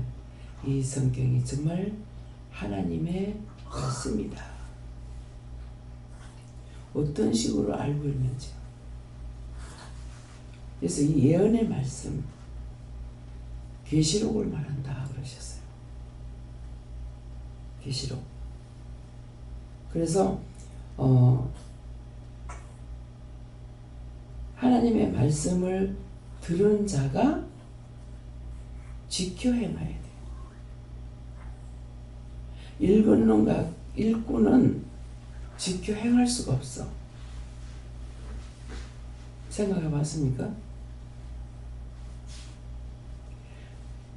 이 성경이 정말 하나님의 말씀이다. 어떤 식으로 알고 있는지요. 그래서 이 예언의 말씀, 계시록을 말한다 그러셨어요. 계시록. 그래서 하나님의 말씀을 들은 자가 지켜 행해야 돼요. 읽고는 지켜 행할 수가 없어. 생각해 봤습니까?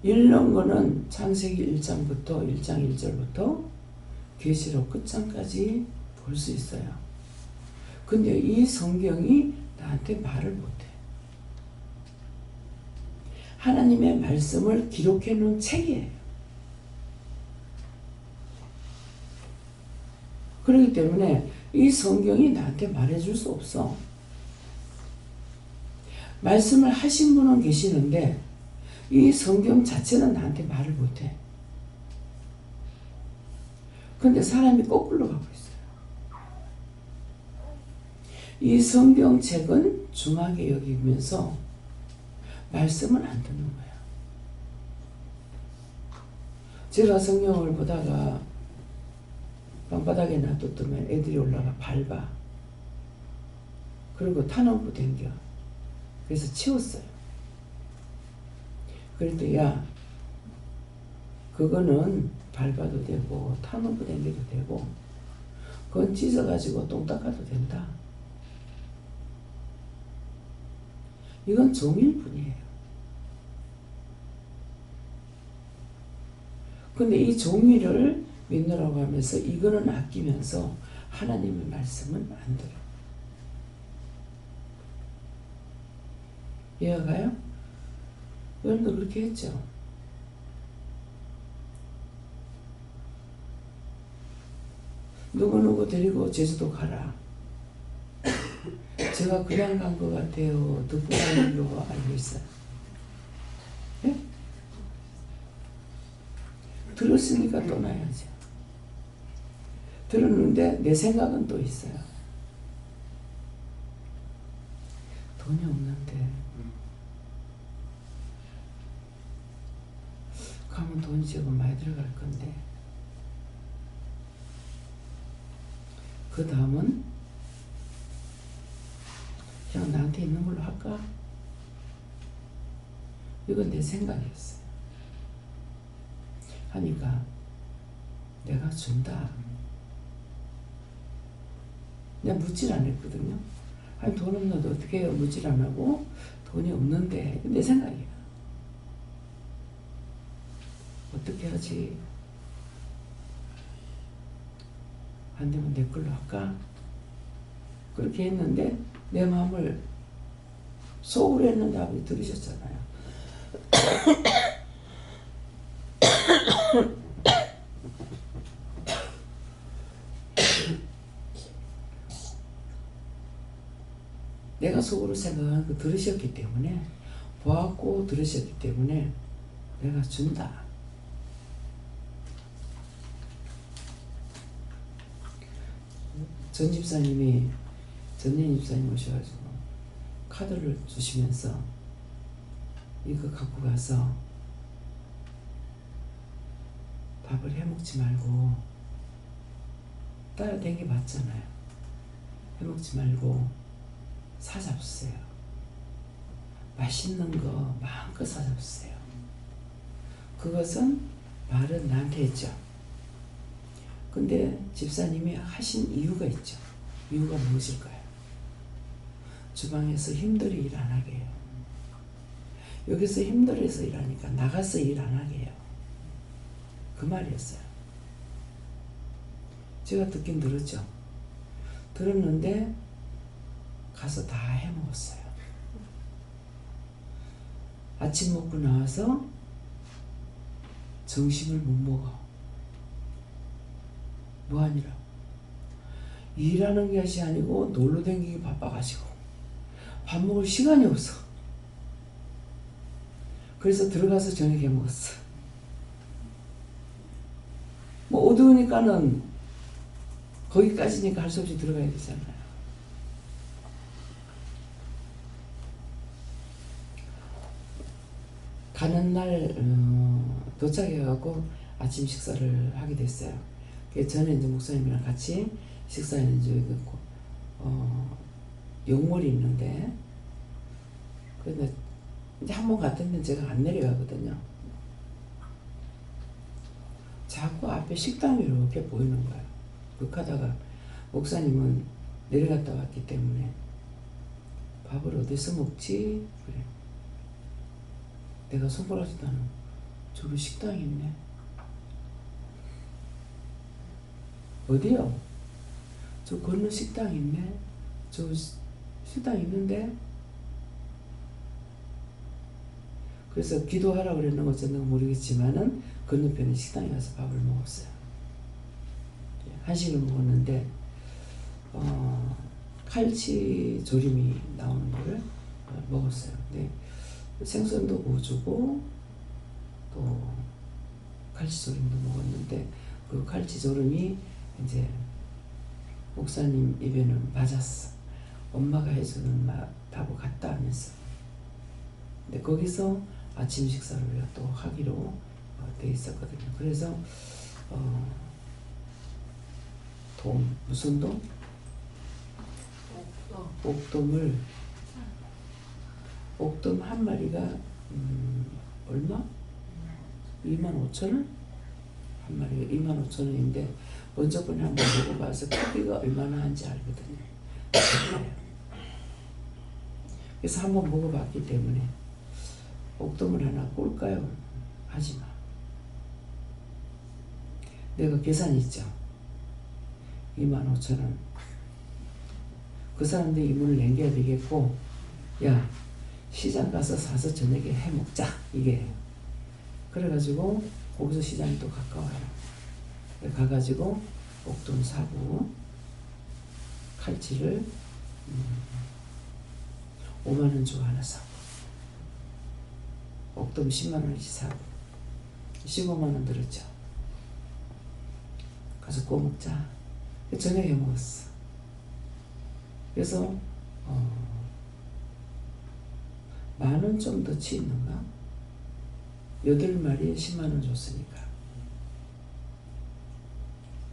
읽는 거는 창세기 1장부터 1장 1절부터 계시록 끝장까지 볼 수 있어요. 근데 이 성경이 나한테 말을 못해. 하나님의 말씀을 기록해 놓은 책이에요. 그렇기 때문에 이 성경이 나한테 말해줄 수 없어. 말씀을 하신 분은 계시는데 이 성경 자체는 나한테 말을 못해. 근데 사람이 거꾸로 가고 있어요. 이 성경책은 중하게 여기면서 말씀은 안 듣는 거야. 제가 성경을 보다가 방바닥에 놔뒀더면 애들이 올라가 밟아. 그리고 타놓고 댕겨. 그래서 치웠어요. 그랬더니 야, 그거는 밟아도 되고 타놓고 댕겨도 되고 그건 찢어가지고 똥 닦아도 된다. 이건 종일 뿐이에요. 근데 이 종이를 믿느라고 하면서 이거는 아끼면서 하나님의 말씀은 안 들어. 이해가 가요? 여러분도 그렇게 했죠? 누구누구 데리고 제주도 가라. 제가 그냥 간 것 같아요. 듣고 가려고 알고 있어요. 네? 들었으니까 떠나야죠. 들었는데 내 생각은 또 있어요. 돈이 없는데 가면 돈이 조금 많이 들어갈 건데 그 다음은 그냥 나한테 있는 걸로 할까? 이건 내 생각이었어요. 하니까 내가 준다. 내가 묻질 않았거든요. 아니 돈 없는데 어떻게 해요? 묻질 안 하고 돈이 없는데 내 생각이야. 어떻게 하지? 안 되면 내 걸로 할까? 그렇게 했는데 내 마음을 속으로 했는데 아버지 들으셨잖아요. 내가 속으로 생각하는 거 들으셨기 때문에 보았고 들으셨기 때문에 내가 준다. 전 집사님이 전년 집사님 오셔가지고 카드를 주시면서 이거 갖고 가서 밥을 해먹지 말고 따라댕기 봤잖아요. 해먹지 말고 사잡으세요. 맛있는 거 마음껏 사잡으세요. 그것은 말은 나한테 했죠. 근데 집사님이 하신 이유가 있죠. 이유가 무엇일까요? 주방에서 힘들이 일 안 하게 해요. 여기서 힘들어서 일하니까 나가서 일 안 하게 해요. 그 말이었어요. 제가 듣긴 들었죠. 들었는데 가서 다 해먹었어요. 아침 먹고 나와서 점심을 못 먹어. 뭐하니라고. 일하는 것이 아니고 놀러 다니기 바빠가지고 밥 먹을 시간이 없어. 그래서 들어가서 저녁에 먹었어. 뭐 어두우니까는 거기까지니까 할 수 없이 들어가야 되잖아요. 가는 날 도착해갖고 아침 식사를 하게 됐어요. 저는 이제 목사님이랑 같이 식사했는지 용몰이 있는데 근데 이제 한 번 갔더니 제가 안 내려가거든요. 자꾸 앞에 식당이 이렇게 보이는 거예요. 그러다가 목사님은 내려갔다 왔기 때문에 밥을 어디서 먹지? 그래. 내가 손가락지도 않은 저기 식당이 있네. 어디요? 저 건너 식당 있네. 저 식당 있는데. 그래서 기도하라고 그랬는 어쨌든 모르겠지만은 건너편에 식당에 가서 밥을 먹었어요. 한식을 먹었는데 칼치 조림이 나오는 거를 먹었어요. 근데 생선도 구워주고 또 칼치 조림도 먹었는데 그 칼치 조림이 이제 목사님 입에는 맞았어. 엄마가 해주는 맛하고 같다 하면서. 근데 거기서 아침 식사를 우리가 또 하기로 돼 있었거든요. 그래서 돔, 무슨 돔? 옥돔을 옥돔 한 마리가 얼마? 25,000원? 한 마리가 25,000원인데 먼저 번에 한번 먹어봐서 크기가 얼마나 한지 알거든요. 그래서 한번 먹어봤기 때문에 옥돔을 하나 꿀까요? 하지마. 내가 계산 있죠. 25,000원. 그 사람들이 이문을 남겨야 되겠고, 야 시장 가서 사서 저녁에 해 먹자 이게. 그래가지고 거기서 시장이 또 가까워요. 가가지고 옥돔 사고 칼치를 5만원 주고 하나 사고 옥돔 10만원씩 사고 15만원 들었죠. 가서 구워 먹자. 저녁에 먹었어. 그래서 10,000원 좀 더 치 있는가? 8마리에 10만원 줬으니까.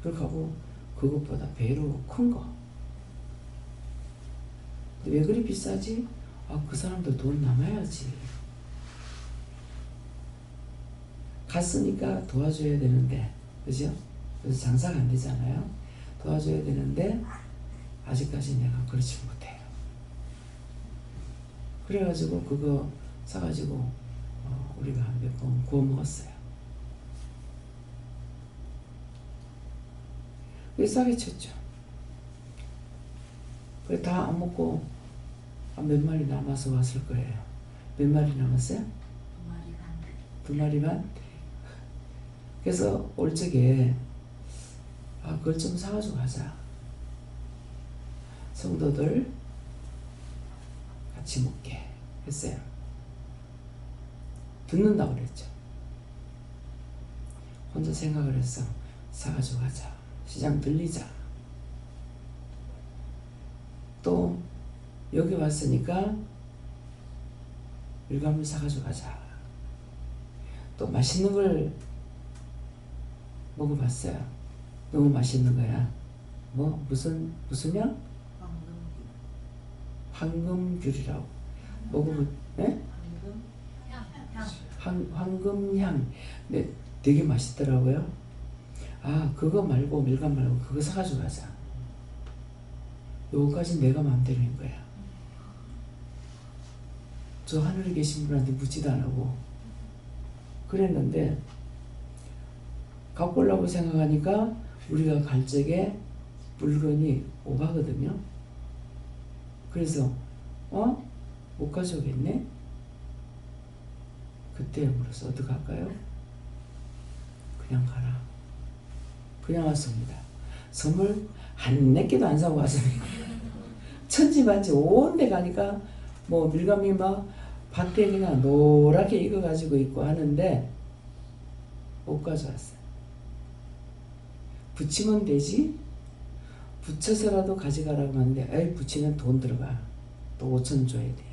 그렇게 하고 그것보다 배로 큰 거. 근데 왜 그리 비싸지? 아, 그 사람들 돈 남아야지. 갔으니까 도와줘야 되는데, 그죠? 그래서 장사가 안 되잖아요. 도와줘야 되는데 아직까지 내가 그렇지 못해요. 그래가지고 그거 사가지고 우리가 몇 번 구워 먹었어요. 그게 싸게 쳤죠. 그래 다 안 먹고 몇 마리 남아서 왔을 거예요. 몇 마리 남았어요? 2마리 반? 그래서 올 적에 그걸 좀 사가지고 가자. 성도들 같이 먹게 했어요. 듣는다고 그랬죠. 혼자 생각을 했어. 사가지고 가자. 시장 들리자. 또 여기 왔으니까 밀가물 사가지고 가자. 또 맛있는 걸 먹어봤어요. 너무 맛있는 거야. 뭐 무슨요? 황금귤이라고 먹으면 황금향. 근데 되게 맛있더라고요. 그거 말고 밀감 말고 그거 사가지고 가자. 요거까지 내가 마음대로 한 거야. 저 하늘에 계신 분한테 묻지도 안 하고 그랬는데 갖고 오려고 생각하니까 우리가 갈 적에 물건이 오바거든요. 그래서 못 가져오겠네. 그때 물어서 어떡할까요? 그냥 가라. 그냥 왔습니다. 선물 한 몇 개도 안 사고 왔습니다. 천지만지 온 데 가니까 뭐 밀감이 막 밭에 그냥 노랗게 익어가지고 있고 하는데 못 가져왔어요. 붙이면 되지? 붙여서라도 가져가라고 하는데 에이 붙이면 돈 들어가. 또 5천 줘야 돼.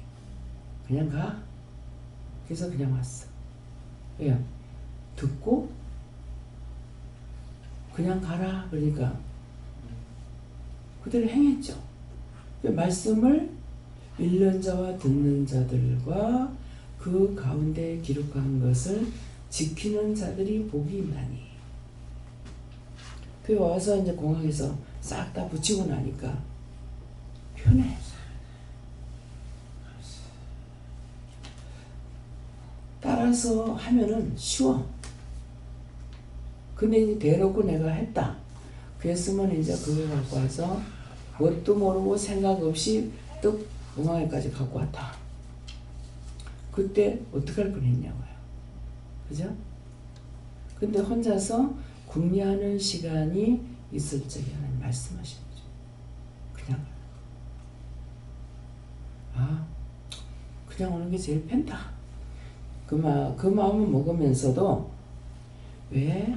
그냥 가. 그래서 그냥 왔어. 왜요? 듣고 그냥 가라 그러니까 그대로 행했죠. 말씀을 읽는 자와 듣는 자들과 그 가운데 기록한 것을 지키는 자들이 복이 있나니. 그 와서 이제 공항에서 싹 다 붙이고 나니까 편해. 따라서 하면은 쉬워. 근데 이제 대놓고 내가 했다. 그랬으면 이제 그걸 갖고 와서 뭣도 모르고 생각 없이 또 공항에까지 갖고 왔다. 그때 어떡할 뻔했냐고요. 그죠? 근데 혼자서 궁리하는 시간이 있을 적에 하나님 말씀하신 거죠. 그냥 그냥 오는 게 제일 편다. 그 마음을 먹으면서도 왜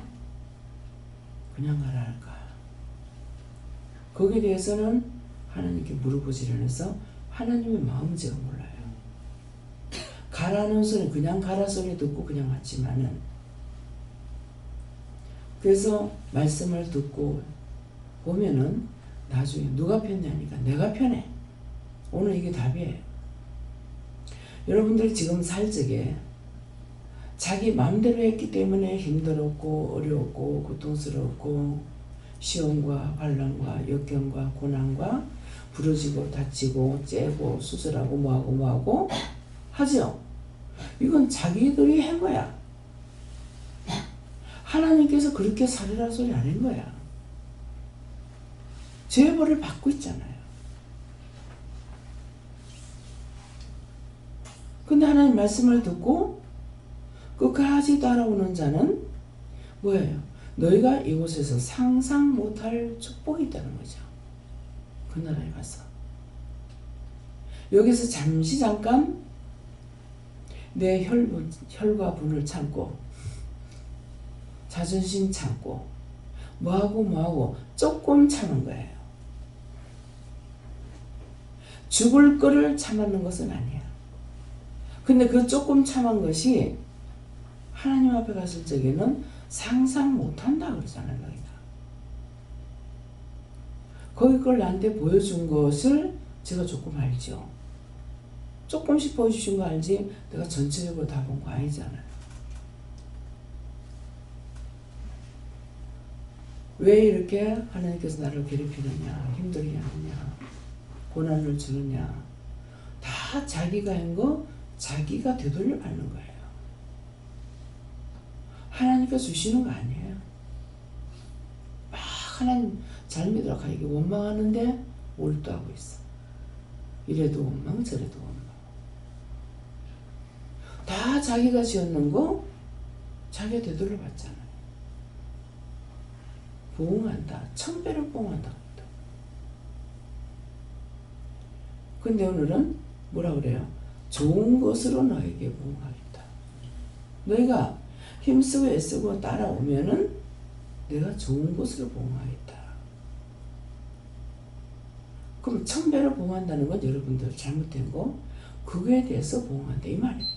그냥 가라 할까? 거기에 대해서는 하나님께 물어보지 않아서 하나님의 마음을 제가 몰라요. 가라는 소리, 그냥 가라 소리 듣고 그냥 왔지만은, 그래서 말씀을 듣고 보면은 나중에 누가 편냐니까 내가 편해. 오늘 이게 답이에요. 여러분들이 지금 살 적에 자기 마음대로 했기 때문에 힘들었고 어려웠고 고통스러웠고 시험과 환난과 역경과 고난과 부러지고 다치고 째고 수술하고 뭐하고 하죠. 이건 자기들이 한 거야. 하나님께서 그렇게 살으라 소리 안 한 거야. 죄벌을 받고 있잖아요. 근데 하나님 말씀을 듣고 끝까지 따라오는 자는 뭐예요? 너희가 이곳에서 상상 못할 축복이 있다는 거죠. 그 나라에 가서 여기서 잠깐 내 혈과 분을 참고 자존심 참고 뭐하고 조금 참은 거예요. 죽을 거를 참았는 것은 아니야. 근데 그 조금 참은 것이 하나님 앞에 갔을 적에는 상상 못한다 그러잖아요. 너희가. 거기 걸 나한테 보여준 것을 제가 조금 알죠. 조금씩 보여주신 거 알지 내가 전체적으로 다 본 거 아니잖아요. 왜 이렇게 하나님께서 나를 괴롭히느냐, 힘들게 하느냐, 고난을 주느냐, 다 자기가 한 거 자기가 되돌려 받는 거예요. 하나님께서 주시는 거 아니에요. 막 하나님 잘 믿으라고 하니까 원망하는데 몰두하고 있어. 이래도 원망 저래도 원망. 다 자기가 지었는 거 자기가 되돌려 받잖아요. 보응한다. 1000배를 보응한다. 근데 오늘은 뭐라 그래요? 좋은 것으로 너에게 보응하겠다. 너희가 힘쓰고 애쓰고 따라오면은 내가 좋은 것으로 보응하겠다. 그럼 1000배를 보응한다는 건 여러분들 잘못된 거 그거에 대해서 보응한다 이 말이에요.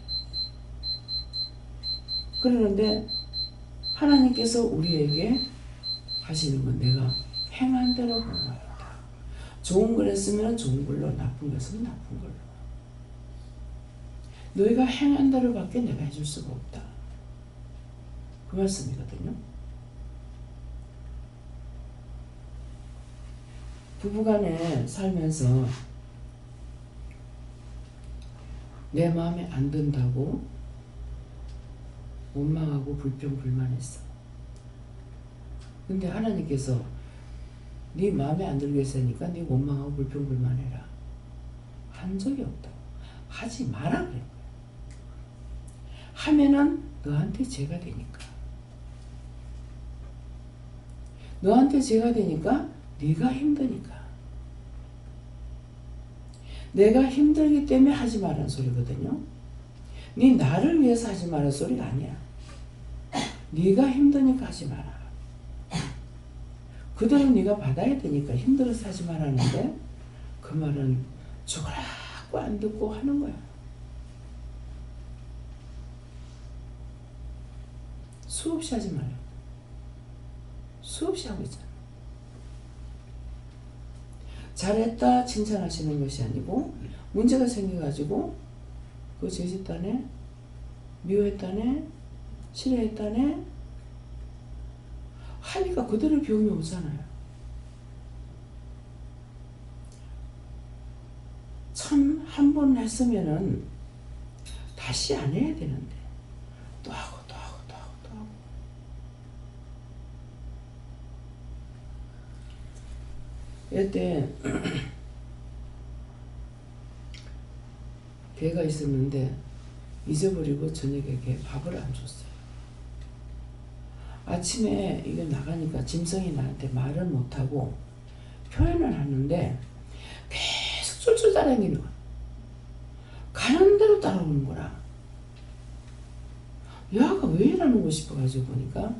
그러는데 하나님께서 우리에게 하시는 건 내가 행한 대로 보응하겠다. 좋은 걸 했으면 좋은 걸로, 나쁜 걸 했으면 나쁜 걸로. 너희가 행한 대로 밖에 내가 해줄 수가 없다. 그 말씀이거든요. 부부간에 살면서 내 마음에 안 든다고 원망하고 불평불만했어. 근데 하나님께서 네 마음에 안 들게 했으니까 네 원망하고 불평불만해라. 한 적이 없다고. 하지 마라 그래. 하면은 너한테 죄가 되니까. 너한테 죄가 되니까 네가 힘드니까. 내가 힘들기 때문에 하지 말라는 소리거든요. 네 나를 위해서 하지 말라는 소리가 아니야. 네가 힘드니까 하지 마라. 그대로 네가 받아야 되니까 힘들어서 하지 말라는데 그 말은 죽으라고 안 듣고 하는 거야. 수없이 하지 말아요. 수없이 하고 있잖아. 잘했다 칭찬하시는 것이 아니고 문제가 생겨가지고 그거 죄짓다네, 미워했다네, 싫어했다네 하니까 그대로 병이 오잖아요. 참 한 번 했으면은 다시 안 해야 되는데 또 하고 또 하고 또 하고 또 하고. 이때 개가 있었는데 잊어버리고 저녁에 개 밥을 안 줬어요. 아침에 이거 나가니까 짐승이 나한테 말을 못하고 표현을 하는데 계속 쫄쫄 따라다니는 거야. 가는 대로 따라오는 거라. 야가 왜 이러는 거 싶어가지고 보니까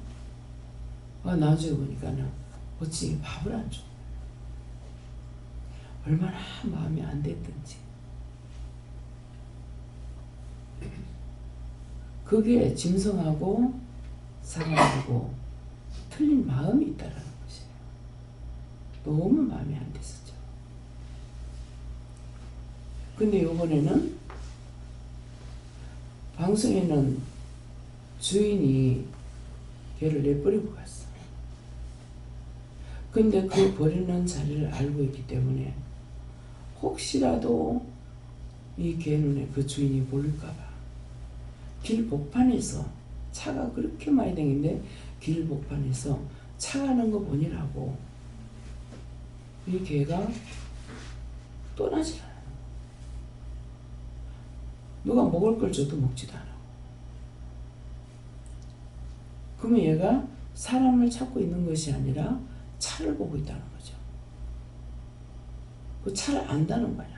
나중에 보니까는 어찌 밥을 안 줘. 얼마나 마음이 안 됐든지. 그게 짐승하고 사람하고 틀린 마음이 있다라는 것이에요. 너무 마음이 안 됐었죠. 근데 이번에는 방송에는 주인이 걔를 내버리고 갔어. 근데 그 버리는 자리를 알고 있기 때문에 혹시라도 이 개 눈에 그 주인이 보일까봐 길 복판에서 차가 그렇게 많이 다니는데 길 복판에서 차 가는 거 보니라고 이 개가 떠나질 않아요. 누가 먹을 걸 줘도 먹지도 않아. 그러면 얘가 사람을 찾고 있는 것이 아니라 차를 보고 있다는 거죠. 그 차를 안다는 거야.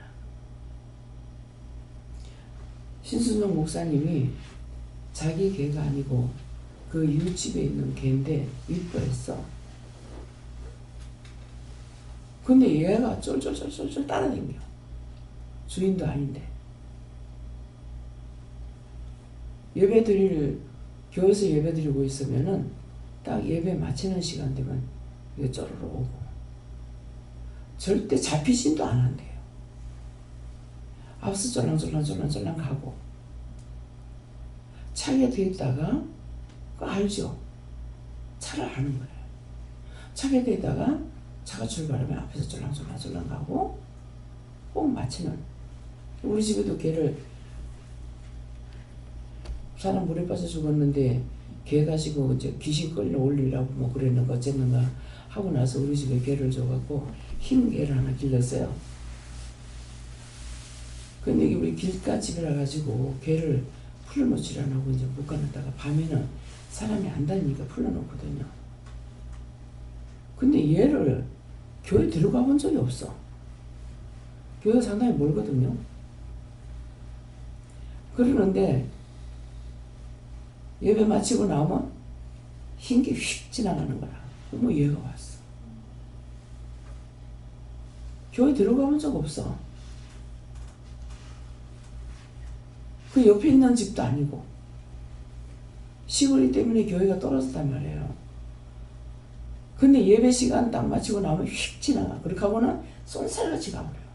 신순정 목사님이 자기 개가 아니고 그 이웃집에 있는 개인데 이뻐했어. 근데 얘가 쫄쫄쫄쫄 따라다녀. 주인도 아닌데. 교회에서 예배 드리고 있으면은 딱 예배 마치는 시간 되면 이거 쪼르르 오고 절대 잡히진도 않았대요. 앞서 쫄랑쫄랑 가고 차에 돼 있다가 그거 알죠? 차를 아는 거예요. 차에 돼 있다가 차가 출발하면 앞에서 쫄랑쫄랑 가고 꼭 마치는. 우리 집에도 개를 사람 물에 빠져 죽었는데 개 가지고 이제 귀신 끌려 올리려고 뭐 그랬는가 어쨌는가 하고 나서 우리 집에 개를 줘갖고 흰 개를 하나 길렀어요. 근데 이게 우리 길가 집이라 가지고 개를 풀어놓질 안 하고 이제 묶어놨다가 밤에는 사람이 안 다니니까 풀어놓거든요. 근데 얘를 교회 들어가 본 적이 없어. 교회가 상당히 멀거든요. 그러는데 예배 마치고 나오면 흰 게 휙 지나가는 거라. 어머 얘가 왔어. 교회 들어가 본 적 없어. 그 옆에 있는 집도 아니고 시골이기 때문에 교회가 떨어졌단 말이에요. 근데 예배 시간 딱 마치고 나오면 휙 지나가. 그렇게 하고는 쏜살같이 가버려요.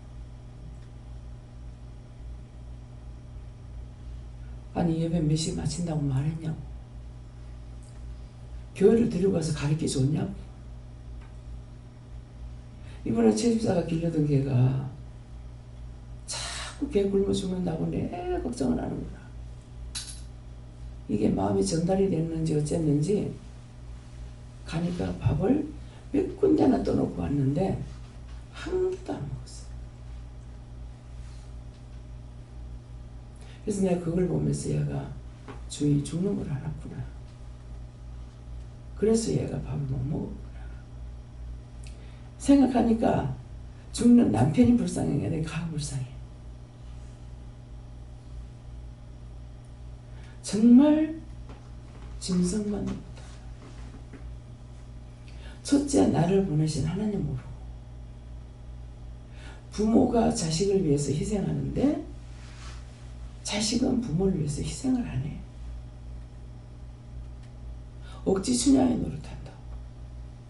아니 예배 몇 시에 마친다고 말했냐고. 교회를 데리고 가서 가르쳐 줬냐고. 이번에 최집사가 길러던 개가 자꾸 개 굶어 죽는다고 내 걱정을 하는구나. 이게 마음이 전달이 됐는지 어쨌는지 가니까 밥을 몇 군데나 떠놓고 왔는데 한 개도 안 먹었어요. 그래서 내가 그걸 보면서 얘가 주인이 죽는 걸 알았구나. 그래서 얘가 밥을 못 먹었구나. 생각하니까 죽는 남편이 불쌍한 게 아니라 가가 불쌍해. 정말 짐승만 없다. 첫째 나를 보내신 하나님으로 부모가 자식을 위해서 희생하는데 자식은 부모를 위해서 희생을 안 해. 억지 춘향이 노릇한다.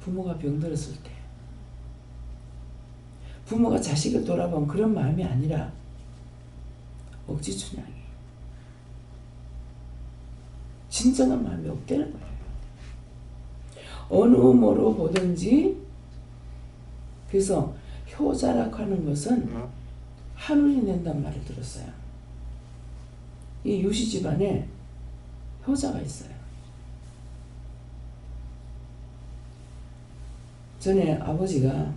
부모가 병들었을 때 부모가 자식을 돌아본 그런 마음이 아니라 억지 춘향이 진정한 마음이 없다는 거예요. 어느 모로 보든지. 그래서 효자라고 하는 것은 한운이 낸단 말을 들었어요. 이 유씨 집안에 효자가 있어요. 전에 아버지가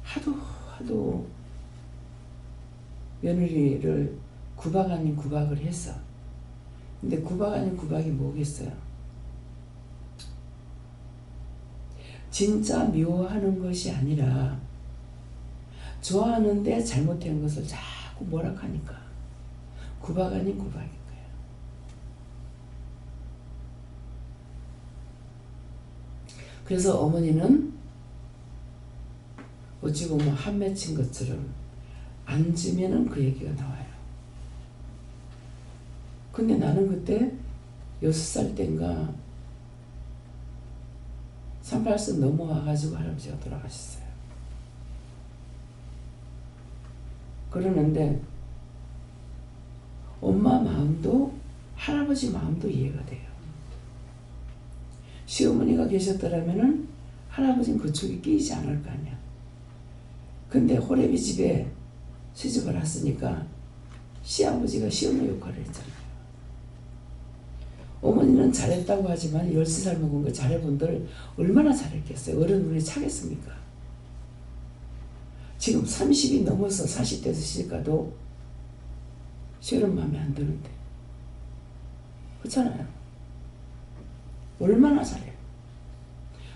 하도 며느리를 구박 아닌 구박을 했어. 근데 구박 아닌 구박이 뭐겠어요? 진짜 미워하는 것이 아니라 좋아하는데 잘못된 것을 자꾸 뭐락하니까 구박 아닌 구박인 거예요. 그래서 어머니는 어찌 보면 한 맺힌 것처럼 앉으면은 그 얘기가 나와요. 근데 나는 그때 6살 땐가 38세 넘어와가지고 할아버지가 돌아가셨어요. 그러는데 엄마 마음도 할아버지 마음도 이해가 돼요. 시어머니가 계셨더라면은 할아버지는 그쪽에 끼이지 않을 거 아니야. 근데 호래비 집에 시집을 왔으니까 시아버지가 시어머니 역할을 했잖아요. 어머니는 잘했다고 하지만 13살 먹은 거 잘해본들 얼마나 잘했겠어요. 어른 눈에 차겠습니까? 지금 30이 넘어서 40대에서 시집가도 시어른 마음에 안 드는데 그렇잖아요. 얼마나 잘해요.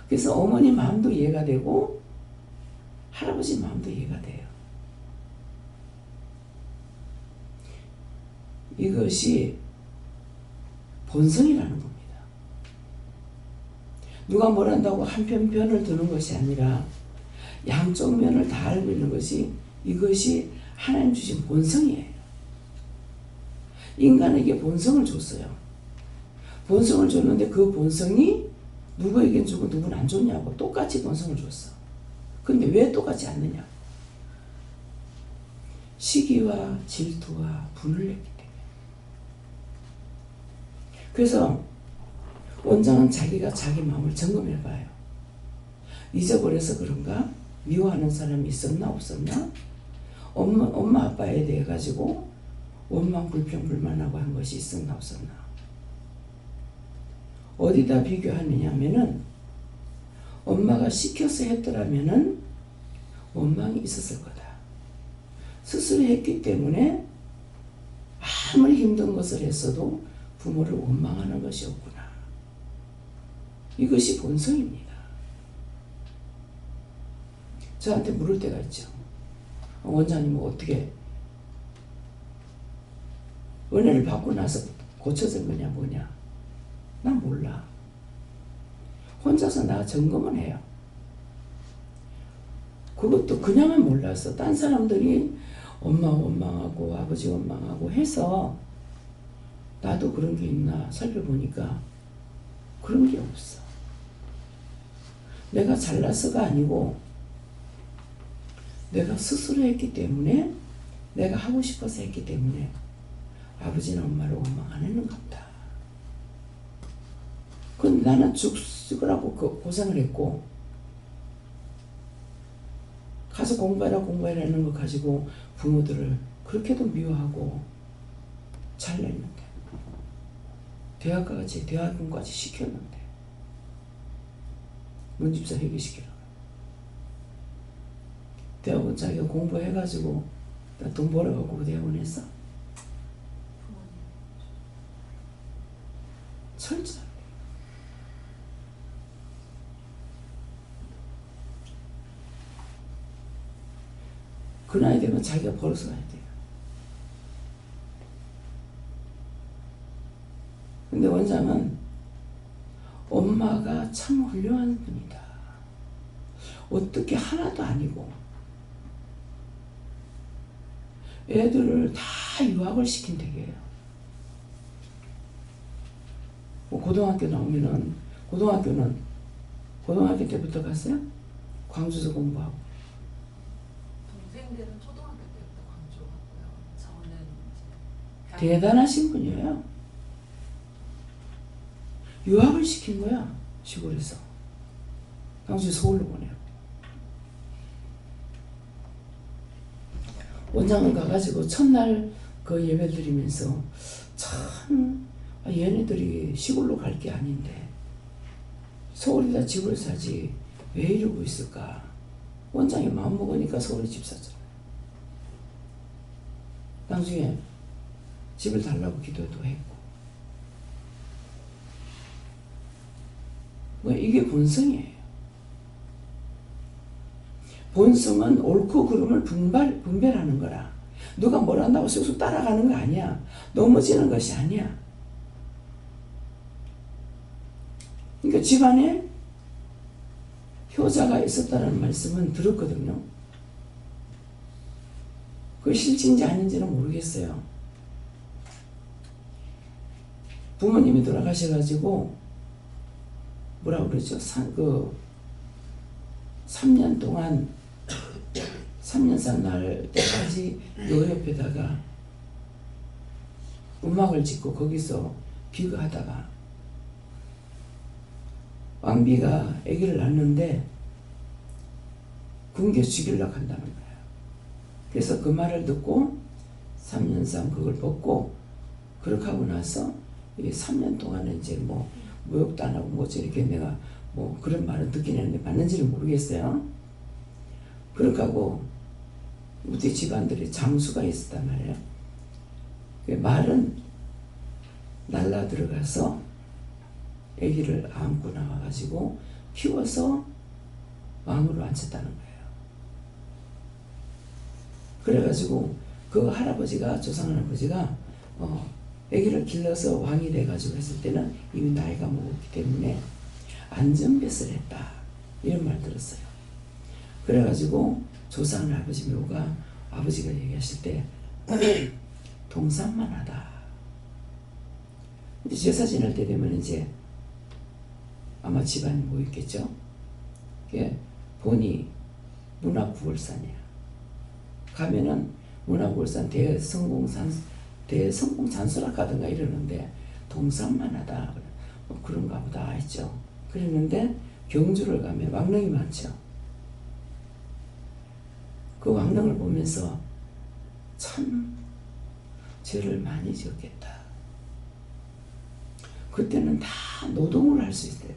그래서 어머니 마음도 이해가 되고 할아버지 마음도 이해가 돼요. 이것이 본성이라는 겁니다. 누가 뭘 한다고 한편 편을 드는 것이 아니라 양쪽 면을 다 알고 있는 것이 이것이 하나님 주신 본성이에요. 인간에게 본성을 줬어요. 본성을 줬는데 그 본성이 누구에겐 주고 누구는 안 줬냐고 똑같이 본성을 줬어. 근데 왜 똑같지 않느냐? 시기와 질투와 분을 냈기 때문에. 그래서 원장은 자기가 자기 마음을 점검해봐요. 잊어버려서 그런가? 미워하는 사람이 있었나 없었나? 엄마 아빠에 대해 가지고 원망 불평 불만하고 한 것이 있었나 없었나? 어디다 비교하느냐 하면은 엄마가 시켜서 했더라면은 원망이 있었을 거다. 스스로 했기 때문에 아무리 힘든 것을 했어도 부모를 원망하는 것이 없구나. 이것이 본성입니다. 저한테 물을 때가 있죠. 원장님은 어떻게 은혜를 받고 나서 고쳐진 거냐 뭐냐. 난 몰라. 혼자서 나 점검을 해요. 그것도 그냥은 몰라서 딴 사람들이 엄마 원망하고 아버지 원망하고 해서 나도 그런 게 있나 살펴보니까 그런 게 없어. 내가 잘나서가 아니고 내가 스스로 했기 때문에 내가 하고 싶어서 했기 때문에 아버지나 엄마를 원망 안 했는 것 같다. 근데 나는 죽으라고 고생을 했고 가서 공부해라 하는 거 가지고 부모들을 그렇게도 미워하고 잘냈는데 대학원까지 시켰는데 문집사 회계시키라고 대학원 자기가 공부해가지고 나 돈 벌어갖고 대학원 했어? 철저하게 그 나이 되면 자기가 벌어서 가야 돼요. 근데 원장은 엄마가 참 훌륭한 분이다. 어떻게 하나도 아니고 애들을 다 유학을 시킨 댁이에요. 뭐 고등학교 나오면은 고등학교 때부터 갔어요? 광주에서 공부하고. 동생들은 초등학교 때부터 광주 갔고요. 저는 이제 대단하신 분이에요. 유학을 시킨 거야, 시골에서. 광주 서울로 보내요. 원장은 가가지고 첫날 그 예배 드리면서 참 얘네들이 시골로 갈 게 아닌데 서울에다 집을 사지 왜 이러고 있을까. 원장이 마음먹으니까 서울에 집 샀잖아요. 나중에 집을 달라고 기도도 했고. 뭐 이게 본성이에요. 본성은 옳고 그름을 분별하는 거라. 누가 뭘 한다고 쑥쑥 따라가는 거 아니야. 넘어지는 것이 아니야. 그러니까 집안에 효자가 있었다는 말씀은 들었거든요. 그게 실진지 아닌지는 모르겠어요. 부모님이 돌아가셔가지고 뭐라 그러죠? 3년 동안 3년상 날 때까지 요 옆에다가 음악을 짓고 거기서 비교하다가 왕비가 아기를 낳는데 굶겨 죽이려고 한다는 거예요. 그래서 그 말을 듣고 3년상 그걸 벗고 그렇게 하고 나서 이게 3년 동안은 이제 뭐 모욕도 안 하고 뭐지 이렇게 내가 뭐 그런 말을 듣긴 했는데 맞는지는 모르겠어요. 그렇게 하고 우리 집안들이 장수가 있었단 말이에요. 그 말은 날라 들어가서 아기를 안고 나와가지고 키워서 왕으로 앉혔다는 거예요. 그래가지고 그 할아버지가 조상 할아버지가 아기를 길러서 왕이 돼가지고 했을 때는 이미 나이가 먹었기 때문에 안전뱃을 했다 이런 말 들었어요. 그래가지고 조상 할아버지 묘가 아버지가 얘기하실 때 동산만하다. 이제 제사 지낼 때 되면 이제 아마 집안이 모였겠죠. 본이 문화구월산이야. 가면은 문화구월산 대성공산수라 가든가 이러는데 동산만 하다 뭐 그런가 보다 했죠. 그랬는데 경주를 가면 왕릉이 많죠. 그 왕릉을 보면서 참 죄를 많이 지었겠다. 그때는 다 노동을 할 수 있어요.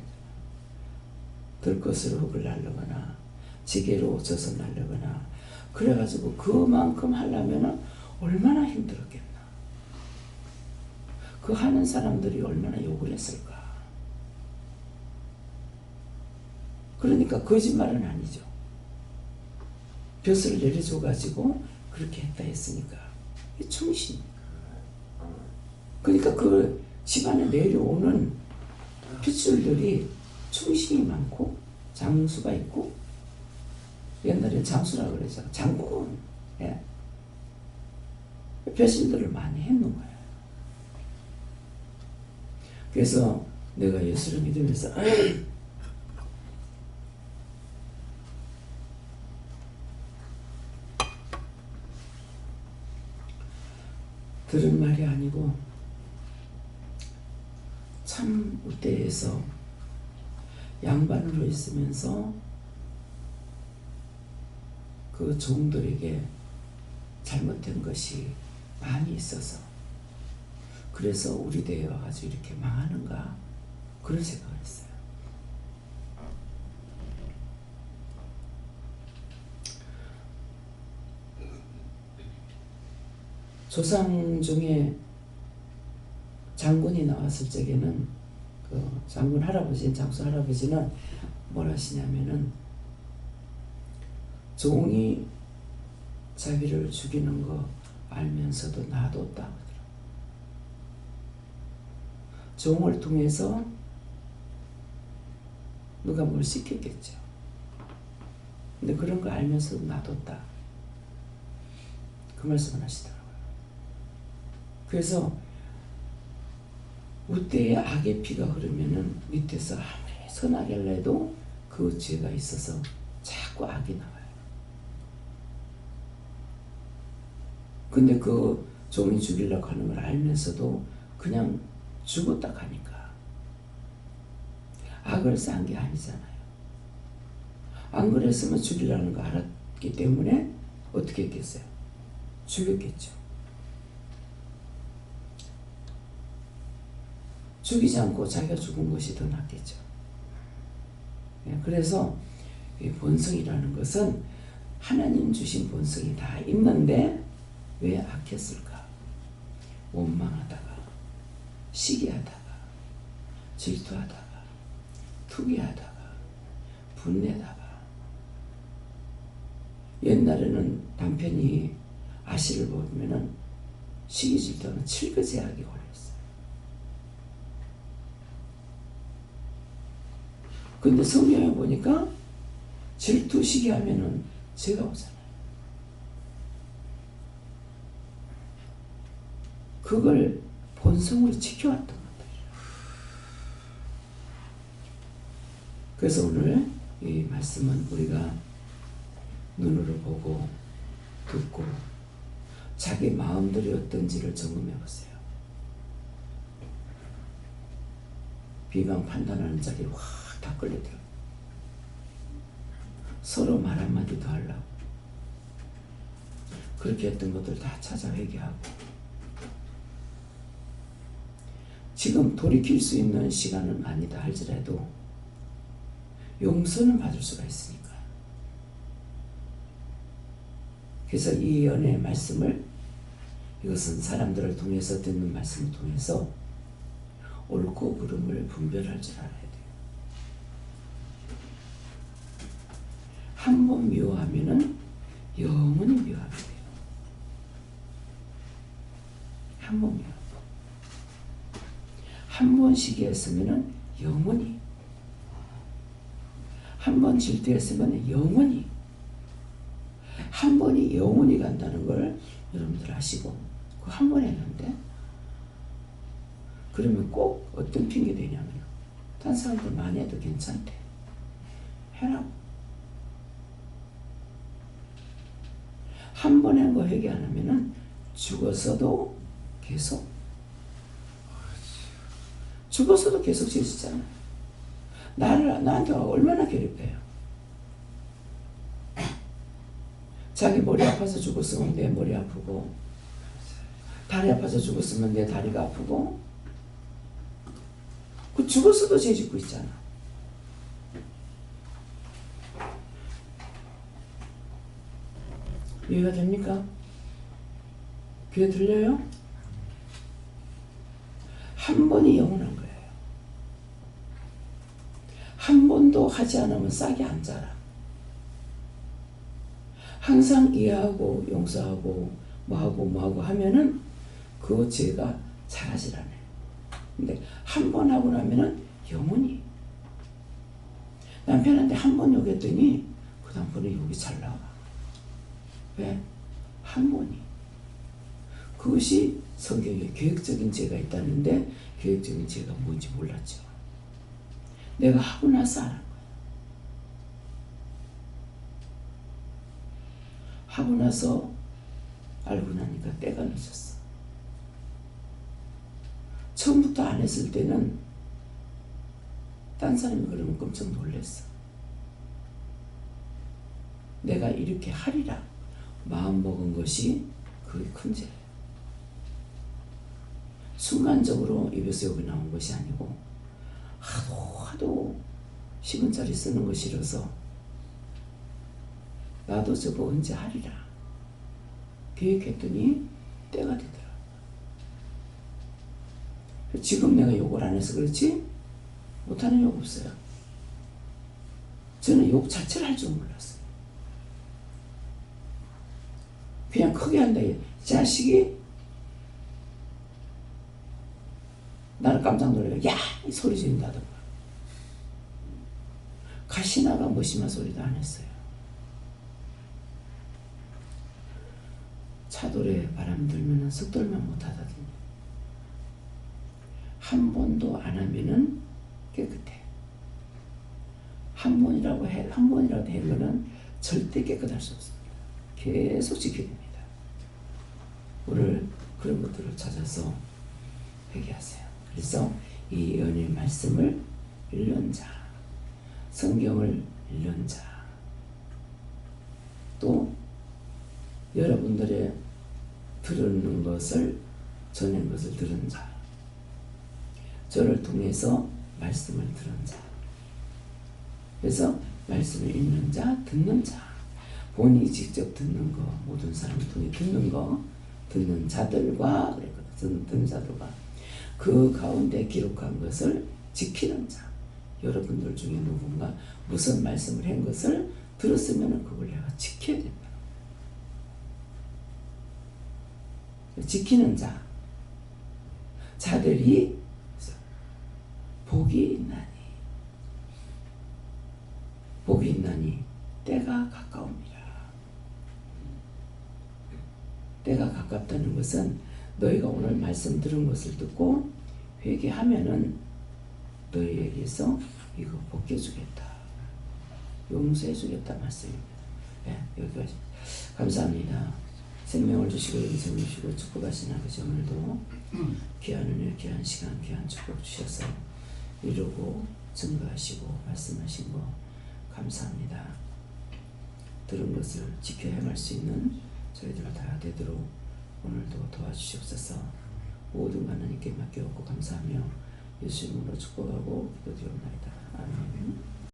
들것으로 흙을 날르거나 지게로 젖을 날르거나 그래가지고 그만큼 하려면 얼마나 힘들었겠나. 그 하는 사람들이 얼마나 욕을 했을까. 그러니까 거짓말은 아니죠. 벼슬을 내려줘가지고 그렇게 했다 했으니까 충신. 그러니까 그 집안에 내려오는 핏줄들이 충신이 많고 장수가 있고 옛날에 장수라고 그러죠. 장군. 예. 벼슬들을 많이 했는 거예요. 그래서 내가 예수를 믿으면서 들은 말이 아니고 참 우대에서 양반으로 있으면서 그 종들에게 잘못된 것이 많이 있어서 그래서 우리 대에 와가지고 이렇게 망하는가 그런 생각을 했어요. 조상 중에 장군이 나왔을 적에는 그 장군 할아버지, 장수 할아버지는 뭘 하시냐면은 종이 자기를 죽이는 거 알면서도 놔뒀다 하더라고요. 종을 통해서 누가 뭘 시켰겠죠. 근데 그런 거 알면서도 놔뒀다. 그 말씀을 하시더라고요. 그래서 우때에 악의 피가 흐르면은 밑에서 아무리 선하게 해도 그 죄가 있어서 자꾸 악이 나와요. 근데 그 종이 죽이려고 하는 걸 알면서도 그냥 죽었다 가니까 악을 쌓은 게 아니잖아요. 안 그랬으면 죽이려는 거 알았기 때문에 어떻게 했겠어요? 죽였겠죠. 죽이지 않고 자기가 죽은 것이 더 낫겠죠. 그래서 이 본성이라는 것은 하나님 주신 본성이 다 있는데 왜 악했을까? 원망하다가 시기하다가 질투하다가 투기하다가 분내다가 옛날에는 남편이 아씨를 보면은 시기 질투하면 칠거제약이 걸렸어요. 근데 성경에 보니까 질투 시기하면은 죄가 오잖아요. 그걸 본성으로 지켜왔던 것들이에요. 그래서 오늘 이 말씀은 우리가 눈으로 보고 듣고 자기 마음들이 어떤지를 점검해 보세요. 비방 판단하는 자리에 확 다 끌려들어. 서로 말 한마디 더 하려고. 그렇게 했던 것들 다 찾아 회개하고. 지금 돌이킬 수 있는 시간은 아니다 할지라도 용서는 받을 수가 있으니까. 그래서 이 연의 말씀을 이것은 사람들을 통해서 듣는 말씀을 통해서 옳고 그름을 분별할 줄 알아야 돼요. 한 번 미워하면은 영원히 미워하게 돼요. 한 번 미워. 한 번 시기했으면은 영원히. 한 번 질투했으면 영원히. 한 번이 영원히 간다는 걸 여러분들 아시고 그 한 번 했는데 그러면 꼭 어떤 핑계 대냐면 다른 사람들 많이 해도 괜찮대. 해라고. 한 번 한 거 회개 안 하면은 죽어서도 계속 죄지잖아. 나한테 얼마나 괴롭혀요. 자기 머리 아파서 죽었으면 내 머리 아프고, 다리 아파서 죽었으면 내 다리가 아프고, 그 죽었어도 죄 짓고 있잖아. 이해가 됩니까? 귀에 들려요? 한 번이 영원한 거예요. 한 번도 하지 않으면 싹이 안 자라. 항상 이해하고 용서하고 뭐하고 하면은 그 죄가 자라질 않아요. 근데 한 번 하고 나면은 영원히. 남편한테 한 번 욕했더니 그 다음번에 욕이 잘 나와. 왜? 한 번이. 그것이 성경에 계획적인 죄가 있다는데 계획적인 죄가 뭔지 몰랐죠. 내가 하고 나서 알은 거야. 하고 나서 알고 나니까 때가 늦었어. 처음부터 안 했을 때는 딴 사람이 그러면 깜짝 놀랐어. 내가 이렇게 하리라 마음 먹은 것이 그게 큰 죄예요. 순간적으로 입에서 욕이 나온 것이 아니고 하도 시금자리 쓰는 거 싫어서 나도 저거 언제 하리라 계획했더니 때가 되더라. 지금 내가 욕을 안 해서 그렇지 못하는 욕 없어요. 저는 욕 자체를 할 줄 몰랐어요. 그냥 크게 한다. 이 자식이 나는 깜짝 놀래요. 야! 이 소리 지른다던가. 가시나가 뭐 심한 소리도 안 했어요. 차돌에 바람 들면은 석돌만 못 하다더니 한 번도 안 하면은 깨끗해. 한 번이라도 하면은 절대 깨끗할 수 없습니다. 계속 지켜야 됩니다. 오늘 그런 것들을 찾아서 회개하세요. 그래서 이 예언의 말씀을 읽는 자, 성경을 읽는 자, 또 여러분들의 들은 것을 전한 것을 들은 자, 저를 통해서 말씀을 들은 자, 그래서 말씀을 읽는 자, 듣는 자, 본인이 직접 듣는 거, 모든 사람을 통해 듣는 거, 듣는 자들과 그랬거든. 듣는 자들과 그 가운데 기록한 것을 지키는 자. 여러분들 중에 누군가 무슨 말씀을 한 것을 들었으면 그걸 내가 지켜야 된다. 지키는 자. 자들이 복이 있나니 때가 가까웁니다. 때가 가깝다는 것은 너희가 오늘 말씀 들은 것을 듣고 회개하면은 너희에게서 이거 벗겨주겠다, 용서해주겠다 말씀입니다. 네, 여기까지. 감사합니다. 생명을 주시고 인생을 주시고 축복하신 아버지, 오늘도 귀한 은혜, 귀한 시간, 귀한 축복 주셔서 이루고 증거하시고 말씀하신 거 감사합니다. 들은 것을 지켜 행할 수 있는 저희들 다 되도록 오늘도 도와주시옵소서. 모든 하나님께 맡겨놓고 감사하며 예수 이름으로 축복하고 기도드리옵나이다. 아멘.